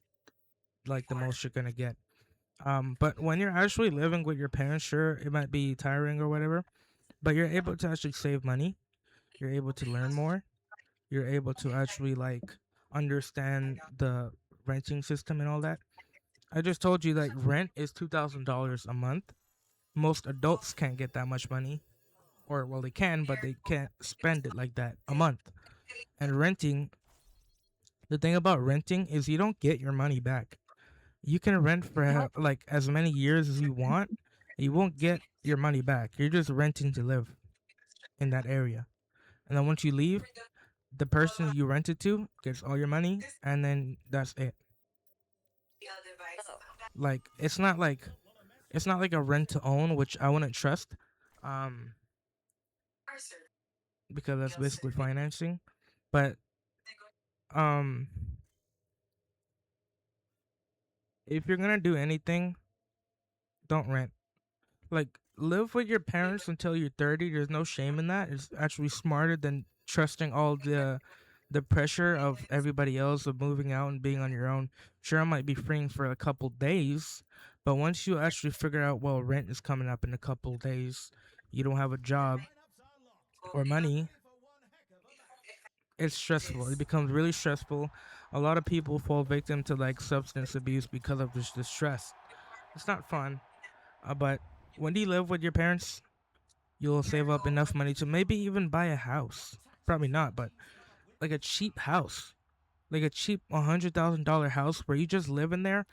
like the most you're gonna get. But when you're actually living with your parents, sure, it might be tiring or whatever, but you're able to actually save money. You're able to learn more. You're able to actually like understand the renting system and all that. I just told you that rent is $2,000 a month. Most adults can't get that much money, or well, they can, but they can't spend it like that a month. And renting, the thing about renting is you don't get your money back. You can rent for like as many years as you want. You won't get your money back. You're just renting to live in that area. And then once you leave, the person you rented to gets all your money, and then that's it. Like it's not like a rent to own, which I wouldn't trust, um, because that's basically financing. But um, if you're gonna do anything, don't rent. Like live with your parents until you're 30. There's no shame in that. It's actually smarter than trusting all the pressure of everybody else of moving out and being on your own. Sure, I might be freeing for a couple days, but once you actually figure out, well, rent is coming up in a couple days, you don't have a job or money, it's stressful. It becomes really stressful. A lot of people fall victim to like substance abuse because of this the stress. It's not fun. But when you live with your parents, you'll save up enough money to maybe even buy a house. Probably not, but like a cheap house, like a cheap $100,000 house where you just live in there,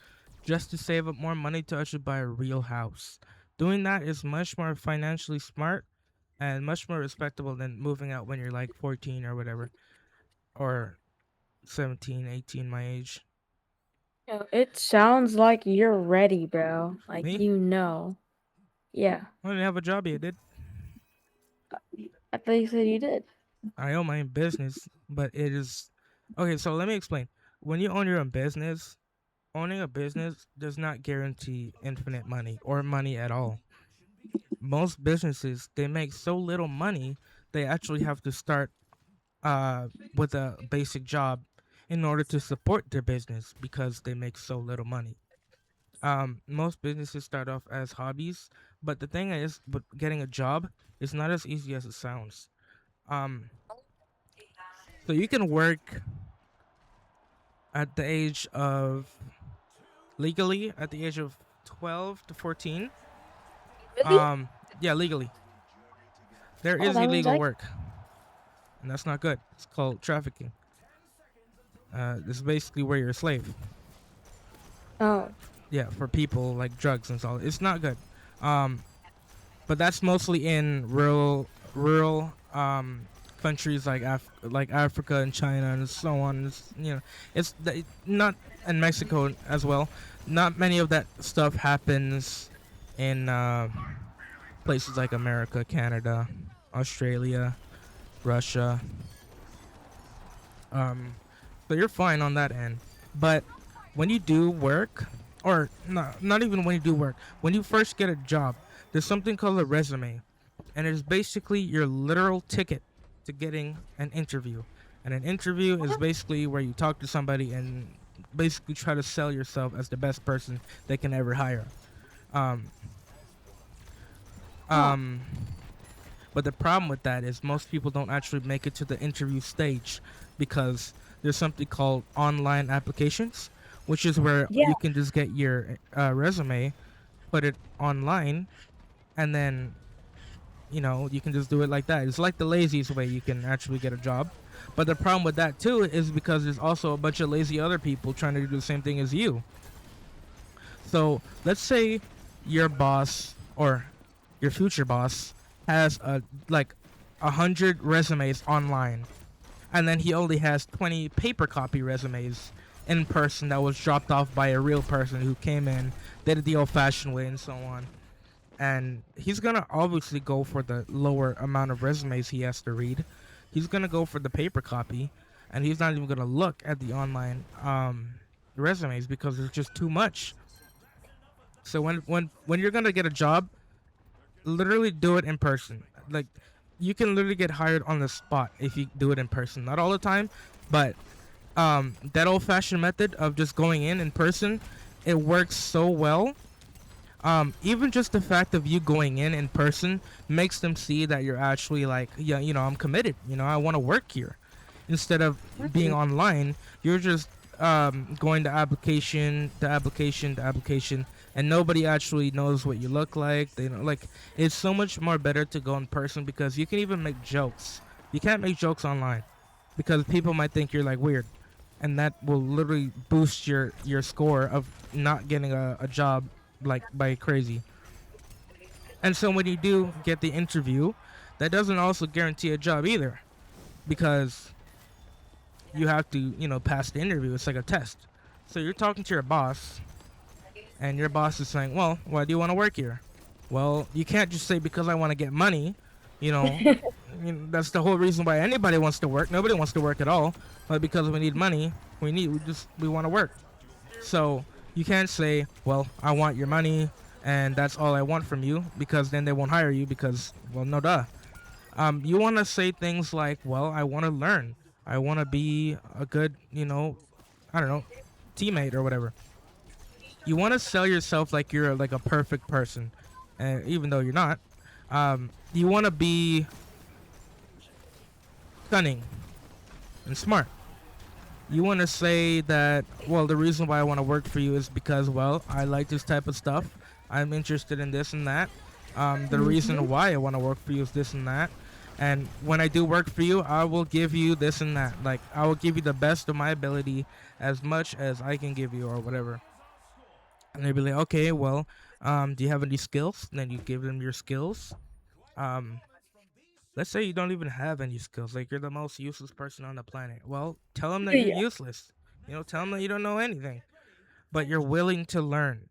just to save up more money to actually buy a real house. Doing that is much more financially smart and much more respectable than moving out when you're like 14 or whatever, or 17, 18, my age. Yo, it sounds like you're ready, bro. Like Me? you know. Yeah. I didn't have a job yet, did? I thought you said you did. I own my own business, but it is okay. So let me explain. When you own your own business, owning a business does not guarantee infinite money or money at all. Most businesses, they make so little money they actually have to start with a basic job in order to support their business because they make so little money. Most businesses start off as hobbies, but the thing is, but getting a job is not as easy as it sounds. Um, so you can work at the age of legally at the age of 12 to 14. Really? Yeah, legally. There Oh, is that means illegal I. work, and that's not good. It's called trafficking. This is basically where you're a slave. Oh. Yeah, for people like drugs and so on. It's not good. Um, but that's mostly in rural countries like like Africa and China and so on. Not in Mexico as well. Not many of that stuff happens in places like America, Canada, Australia, Russia. Um, so you're fine on that end. But when you do work, or not even when you do work, when you first get a job, there's something called a resume, and it's basically your literal ticket to getting an interview. And an interview is basically where you talk to somebody and basically try to sell yourself as the best person they can ever hire. Um, Huh. um, but the problem with that is most people don't actually make it to the interview stage because there's something called online applications, which is where Yeah. you can just get your resume, put it online, and then you can just do it like that. It's like the laziest way you can actually get a job. But the problem with that too is because there's also a bunch of lazy other people trying to do the same thing as you. So let's say your boss or your future boss has like 100 resumes online, and then he only has 20 paper copy resumes in person that was dropped off by a real person who came in, did it the old-fashioned way, and so on. And he's gonna obviously go for the lower amount of resumes he has to read. He's gonna go for the paper copy, and he's not even gonna look at the online resumes because it's just too much. So when you're gonna get a job, literally do it in person. Like you can literally get hired on the spot if you do it in person. Not all the time, but that old-fashioned method of just going in person, it works so well. Even just the fact of you going in person makes them see that you're actually like, yeah, I'm committed. I want to work here. Instead of being online, you're just going to application to application to application, and nobody actually knows what you look like. They know, like, it's so much more better to go in person because you can even make jokes. You can't make jokes online because people might think you're like weird, and that will literally boost your score of not getting a job like by crazy. And so when you do get the interview, that doesn't also guarantee a job either because you have to, pass the interview. It's like a test. So you're talking to your boss, and your boss is saying, "Well, why do you want to work here?" Well, you can't just say because I want to get money. You know, that's the whole reason why anybody wants to work. Nobody wants to work at all, but because we need money, we want to work. So you can't say, "Well, I want your money, and that's all I want from you," because then they won't hire you because, well, no duh. You want to say things like, "Well, I want to learn. I want to be a good, I don't know, teammate or whatever." You want to sell yourself like you're like a perfect person, even though you're not. You want to be cunning and smart. You want to say that, well, the reason why I want to work for you is because, well, I like this type of stuff. I'm interested in this and that. The reason why I want to work for you is this and that. And when I do work for you, I will give you this and that. Like, I will give you the best of my ability as much as I can give you or whatever. And they'd be like, okay, well, do you have any skills? And then you give them your skills. Um, let's say you don't even have any skills. Like, you're the most useless person on the planet. Well, tell them that you're Yeah. useless. Tell them that you don't know anything. But you're willing to learn.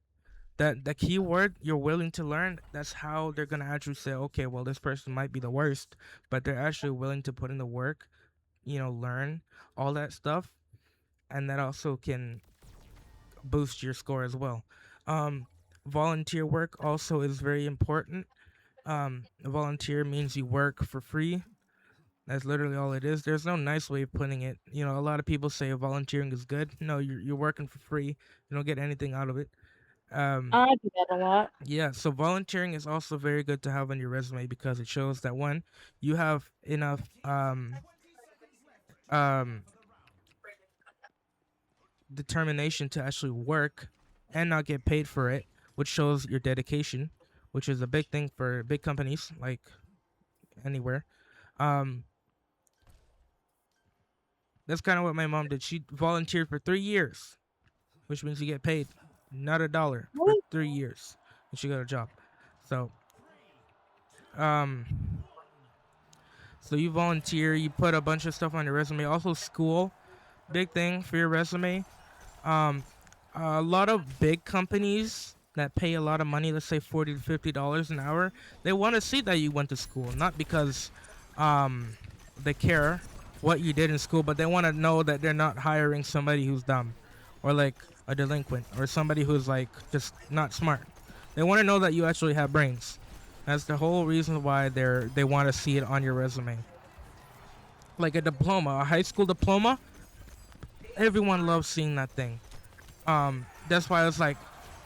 That the key word, you're willing to learn, that's how they're going to actually say, okay, well, this person might be the worst, but they're actually willing to put in the work, learn all that stuff. And that also can boost your score as well. Um, volunteer work also is very important. Volunteer means you work for free. That's literally all it is. There's no nice way of putting it. A lot of people say volunteering is good. No, you're working for free. You don't get anything out of it. I do that a lot. Yeah, so volunteering is also very good to have on your resume because it shows that one, you have enough um determination to actually work and not get paid for it, which shows your dedication, which is a big thing for big companies like anywhere. Um that's kind of what my mom did. She volunteered for 3 years, which means you get paid not a dollar for Really? 3 years and she got a job. So, um so you volunteer, you put a bunch of stuff on your resume. Also school, big thing for your resume. Um, a lot of big companies that pay a lot of money, let's say $40 to $50 an hour, they want to see that you went to school, not because um, they care what you did in school, but they want to know that they're not hiring somebody who's dumb, or like a delinquent, or somebody who's like just not smart. They want to know that you actually have brains. That's the whole reason why they want to see it on your resume. Like a diploma, a high school diploma, everyone loves seeing that thing. That's why it's like,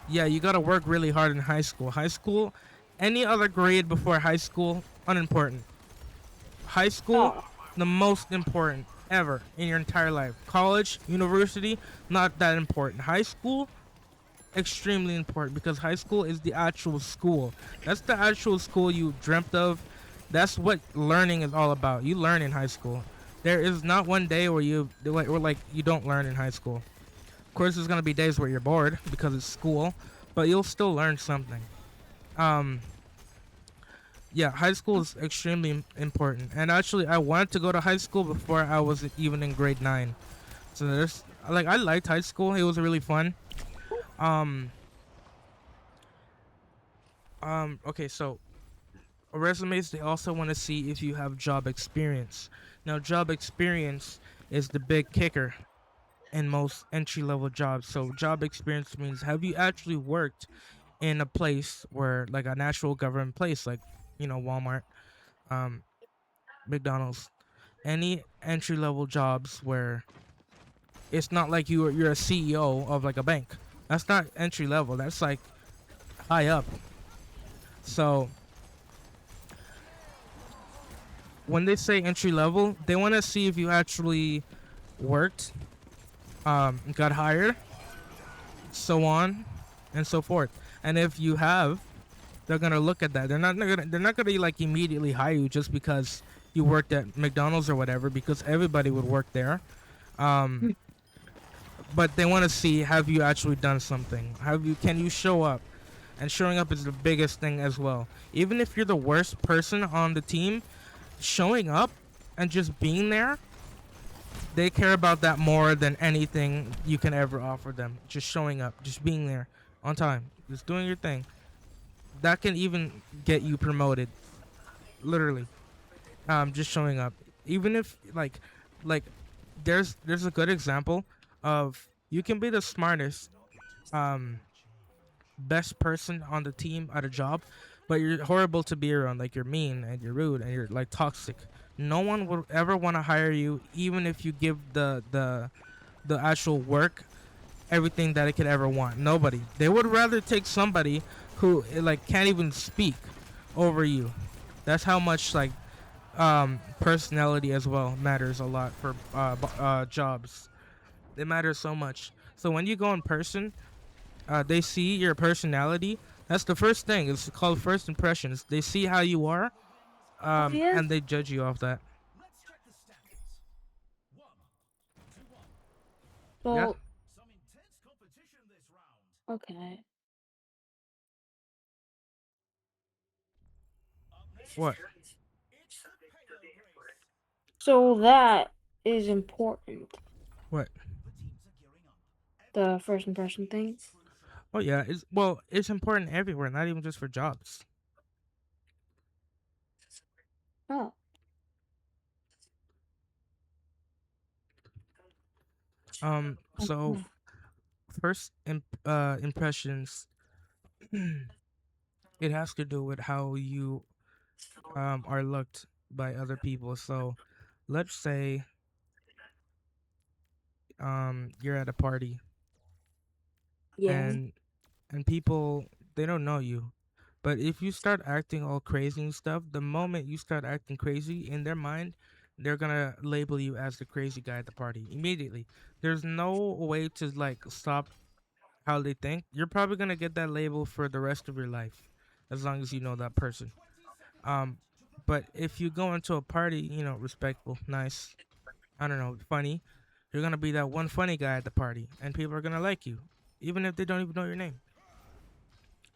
yeah, you gotta work really hard in high school. High school, any other grade before high school, unimportant. High school, Oh, the most important ever in your entire life. College, university, not that important. High school, extremely important because high school is the actual school. That's the actual school you dreamt of. That's what learning is all about. You learn in high school. There is not one day where you don't learn in high school. Of course, there's gonna be days where you're bored because it's school, but you'll still learn something. Um, yeah, high school is extremely important. And actually, I wanted to go to high school before I was even in grade 9. So there's like I liked high school. It was really fun. Um, okay, so resumes, they also want to see if you have job experience. Now, job experience is the big kicker in most entry level jobs. So job experience means, have you actually worked in a place where, like, a natural government place, like, Walmart, um, McDonald's, any entry level jobs where it's not like you're a CEO of like a bank. That's not entry level. That's like high up. So when they say entry level, they want to see if you actually worked, got hired, so on and so forth. And if you have, they're gonna look at that. They're not gonna like immediately hire you just because you worked at McDonald's or whatever, because everybody would work there. Um, but they want to see, have you actually done something? Can you show up? And showing up is the biggest thing as well. Even if you're the worst person on the team, showing up and just being there, they care about that more than anything you can ever offer them. Just showing up, just being there on time, just doing your thing. That can even get you promoted, literally. Just showing up, even if like there's a good example of, you can be the smartest, um best person on the team at a job, but you're horrible to be around. Like, you're mean and you're rude and you're like toxic. No one would ever want to hire you, even if you give the actual work everything that it could ever want. Nobody. They would rather take somebody who like can't even speak over you. That's how much like personality as well matters a lot for jobs. It matters so much. So when you go in person, they see your personality. That's the first thing. It's called first impressions. They see how you are, yeah. and they judge you off that. Yeah. So, okay. What? So that is important. What? The first impression thing. Oh yeah. It's important everywhere, not even just for jobs. Oh, So okay. impressions. It has to do with how you are looked by other people. So let's say you're at a party, Yeah. and and people, they don't know you. But if you start acting all crazy and stuff, the moment you start acting crazy in their mind, they're gonna label you as the crazy guy at the party immediately. There's no way to like stop how they think. You're probably gonna get that label for the rest of your life, as long as you know that person. Um, but if you go into a party, respectful, nice, I don't know, funny, you're gonna be that one funny guy at the party, and people are gonna like you, even if they don't even know your name.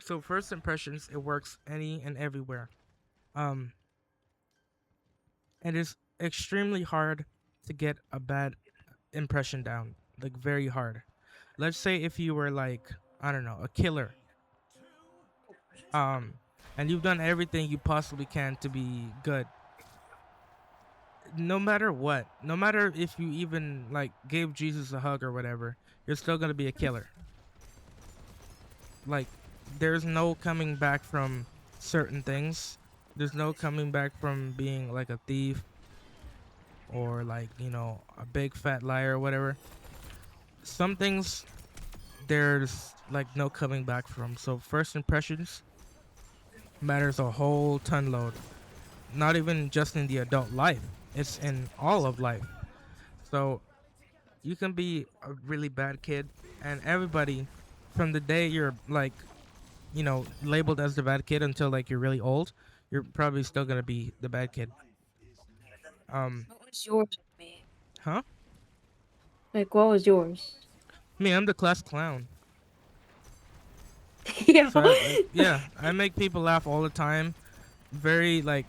So first impressions, it works any and everywhere. Um, and it's extremely hard to get a bad impression down, like very hard. Let's say if you were like, I don't know, a killer, um, and you've done everything you possibly can to be good. No matter what, no matter if you even like gave Jesus a hug or whatever, you're still gonna be a killer. Like, there's no coming back from certain things. There's no coming back from being like a thief or like, a big fat liar or whatever. Some things there's like no coming back from. So first impressions matters a whole ton load. Not even just in the adult life. It's in all of life. So you can be a really bad kid, and everybody from the day you're like, labeled as the bad kid until like you're really old, you're probably still gonna be the bad kid. Um, What was yours, me? huh? Like, what was yours? Me, I'm the class clown. Yeah. So yeah, I make people laugh all the time. Very like,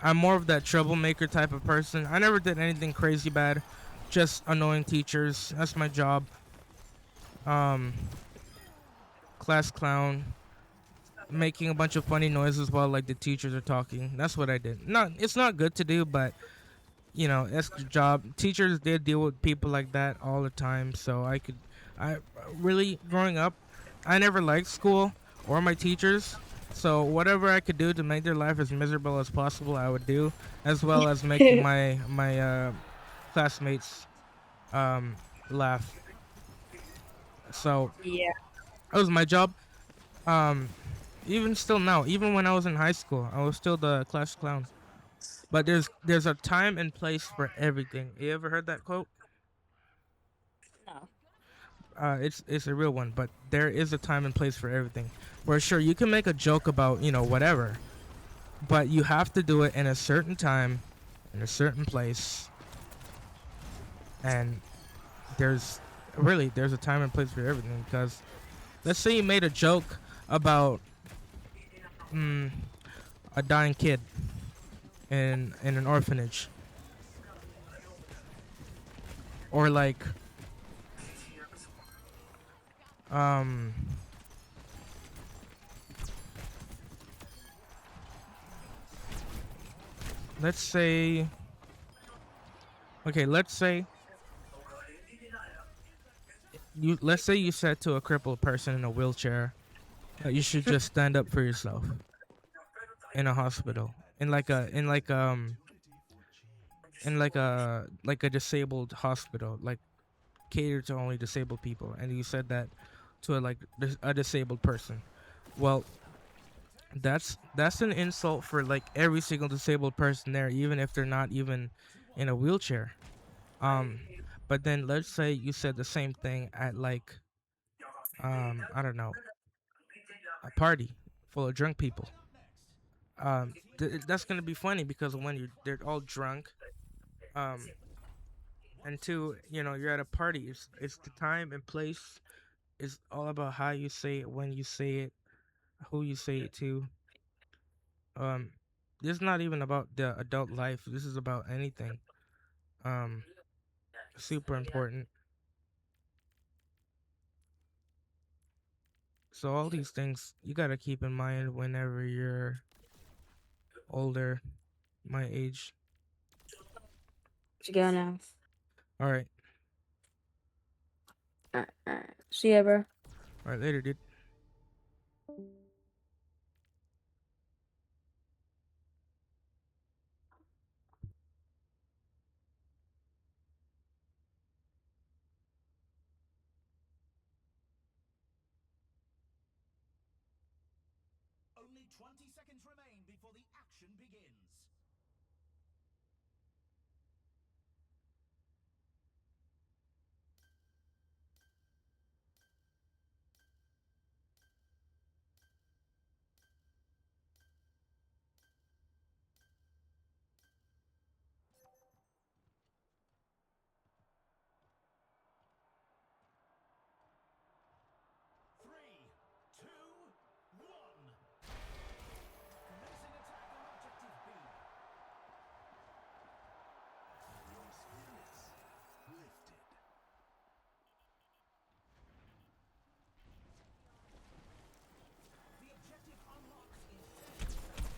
I'm more of that troublemaker type of person. I never did anything crazy bad, just annoying teachers. That's my job. Um, class clown, making a bunch of funny noises while like the teachers are talking. That's what I did. It's not good to do, but that's the job. Teachers did deal with people like that all the time, so I really growing up, I never liked school or my teachers. So whatever I could do to make their life as miserable as possible, I would do, as well as making my classmates um laugh. So Yeah. that was my job. Um, even still now, even when I was in high school, I was still the class clown. But there's a time and place for everything. You ever heard that quote? No. It's a real one, but there is a time and place for everything. Where sure you can make a joke about whatever, but you have to do it in a certain time, in a certain place, and there's there's a time and place for everything. Because let's say you made a joke about mm, a dying kid in an orphanage, or like um let's say okay, let's say you said to a crippled person in a wheelchair that you should just stand up for yourself in a hospital, in like a disabled hospital, like catered to only disabled people, and you said that to a disabled person. Well, that's an insult for like every single disabled person there, even if they're not even in a wheelchair. Um, but then let's say you said the same thing at like I don't know, a party full of drunk people. That's gonna be funny because when they're all drunk, um, and two, you're at a party. It's the time and place. It's all about how you say it, when you say it, who you say it to. Um, this is not even about the adult life. This is about anything. Um, super important. So all these things you gotta keep in mind whenever you're older, my age. What you got now? All right, Alright. See ya, bro. all right, later, dude. 20 seconds remain before the action begins. Three, two, one. Commencing attack on objective B. Your spirits lifted. The objective unlocks in 10 seconds.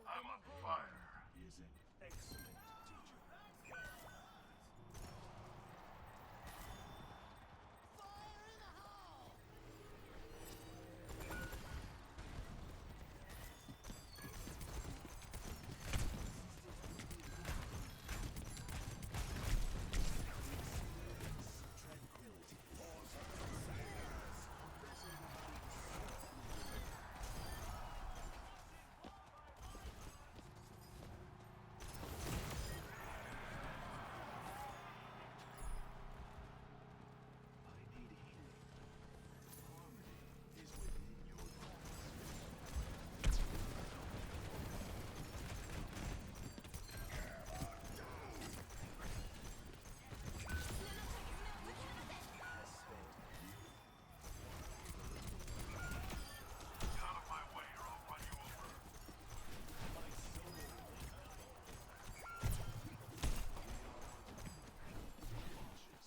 I'm on fire. Is an excellent teacher. Tranquility. I need healing. Harmony is within your grasp. Get out of my way or I'll run you over. My soul. Cautious.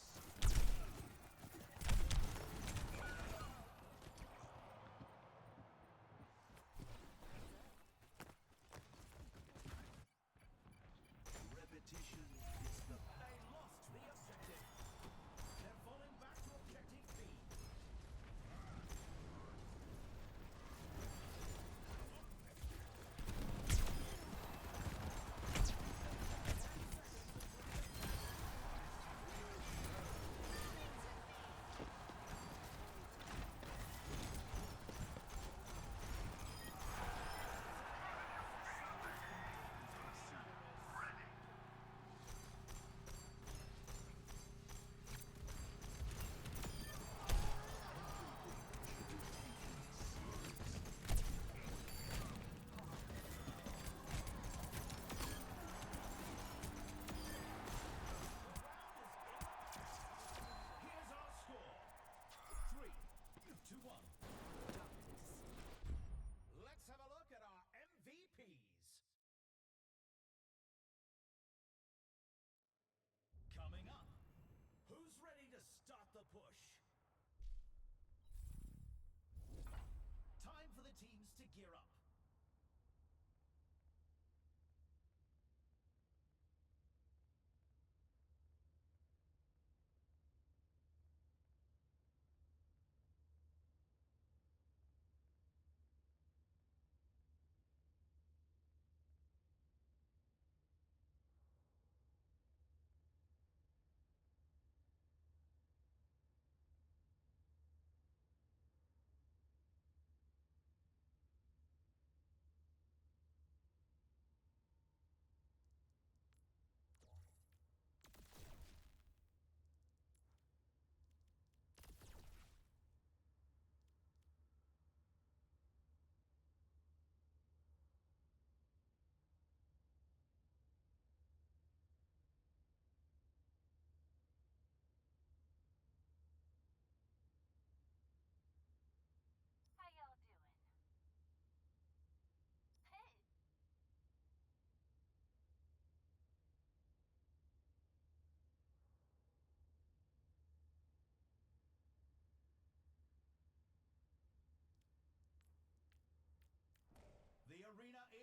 Repetition is the They lost the objective. They're falling back to objective B. Here's our score. 3-1. Let's have a look at our MVPs. Coming up, who's ready to start the push? Time for the teams to gear up.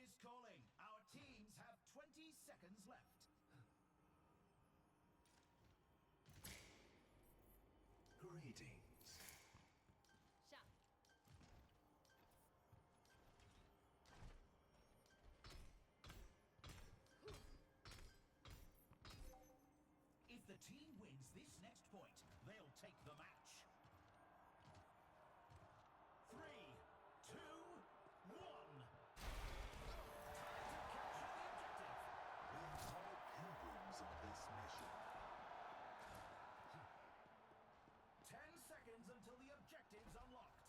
is calling. Our teams have 20 seconds left. Greetings. Shot. If the team wins this next point, they'll take the match. 3, 2, 1. We are all pilgrims on this mission. 10 seconds until the objective's unlocked.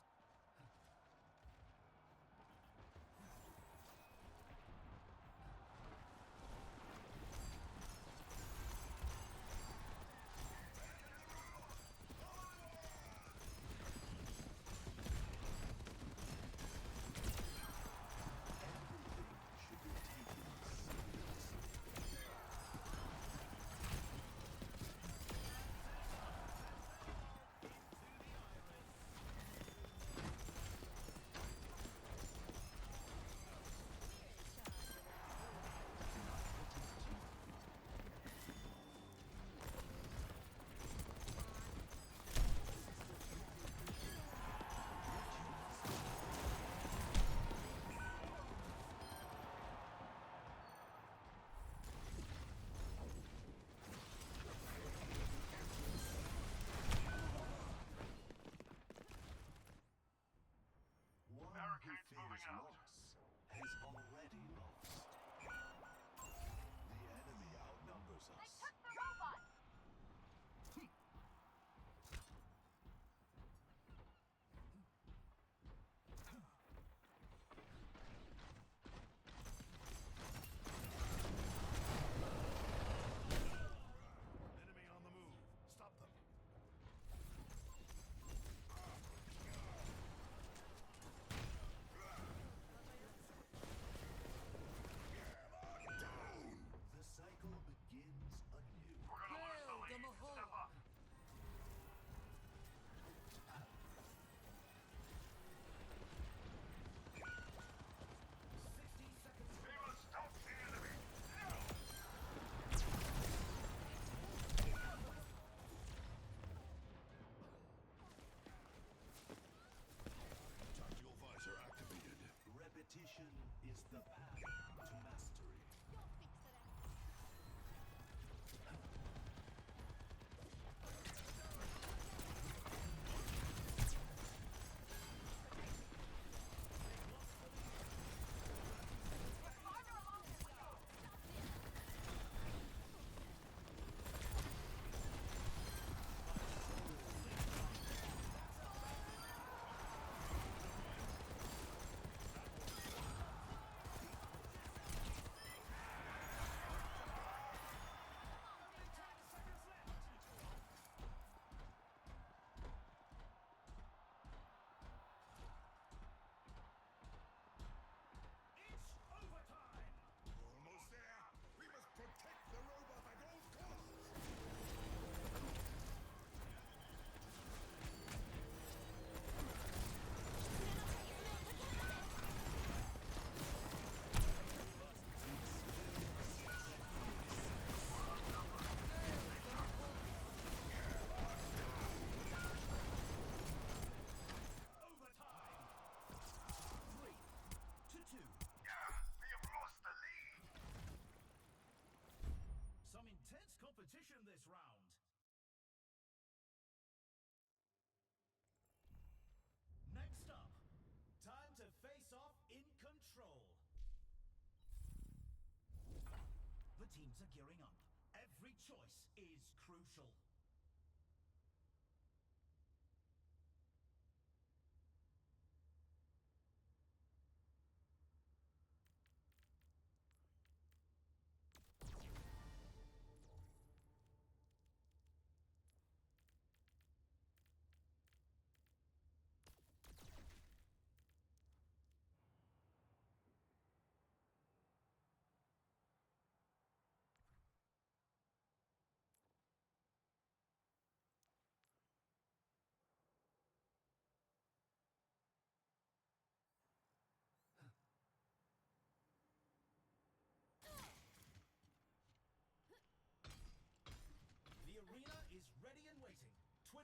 Everything should be taken seriously. One who fears loss has already lost. The enemy outnumbers They us. took the robot. Enemy on the move. Stop them. The cycle begins anew. We're gonna lose the lead. Step up. We must stop the enemy. No! Tactical visor activated. Repetition is the path to mastery. You'll fix it. Farther along than we are. It's overtime. Almost there. We must protect the robot at all costs. Overtime. 3 to 2. We have lost the lead. Some intense competition this round. Next up, time to face off in control. The teams are gearing up. Every choice is crucial.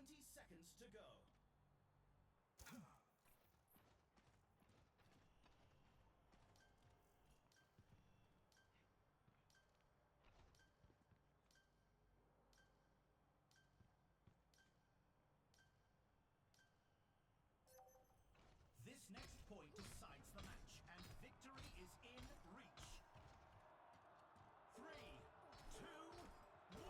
20 seconds to go. This next point decides the match, and victory is in reach. 3, 2, 1.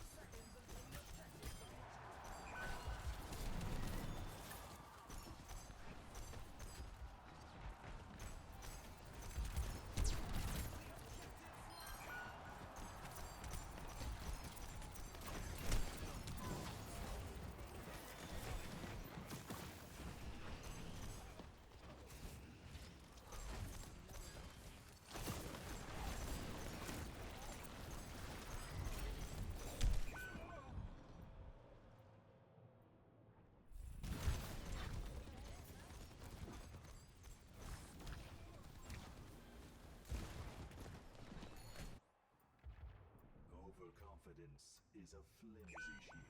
Capture the objective. Overconfidence is a flimsy shield.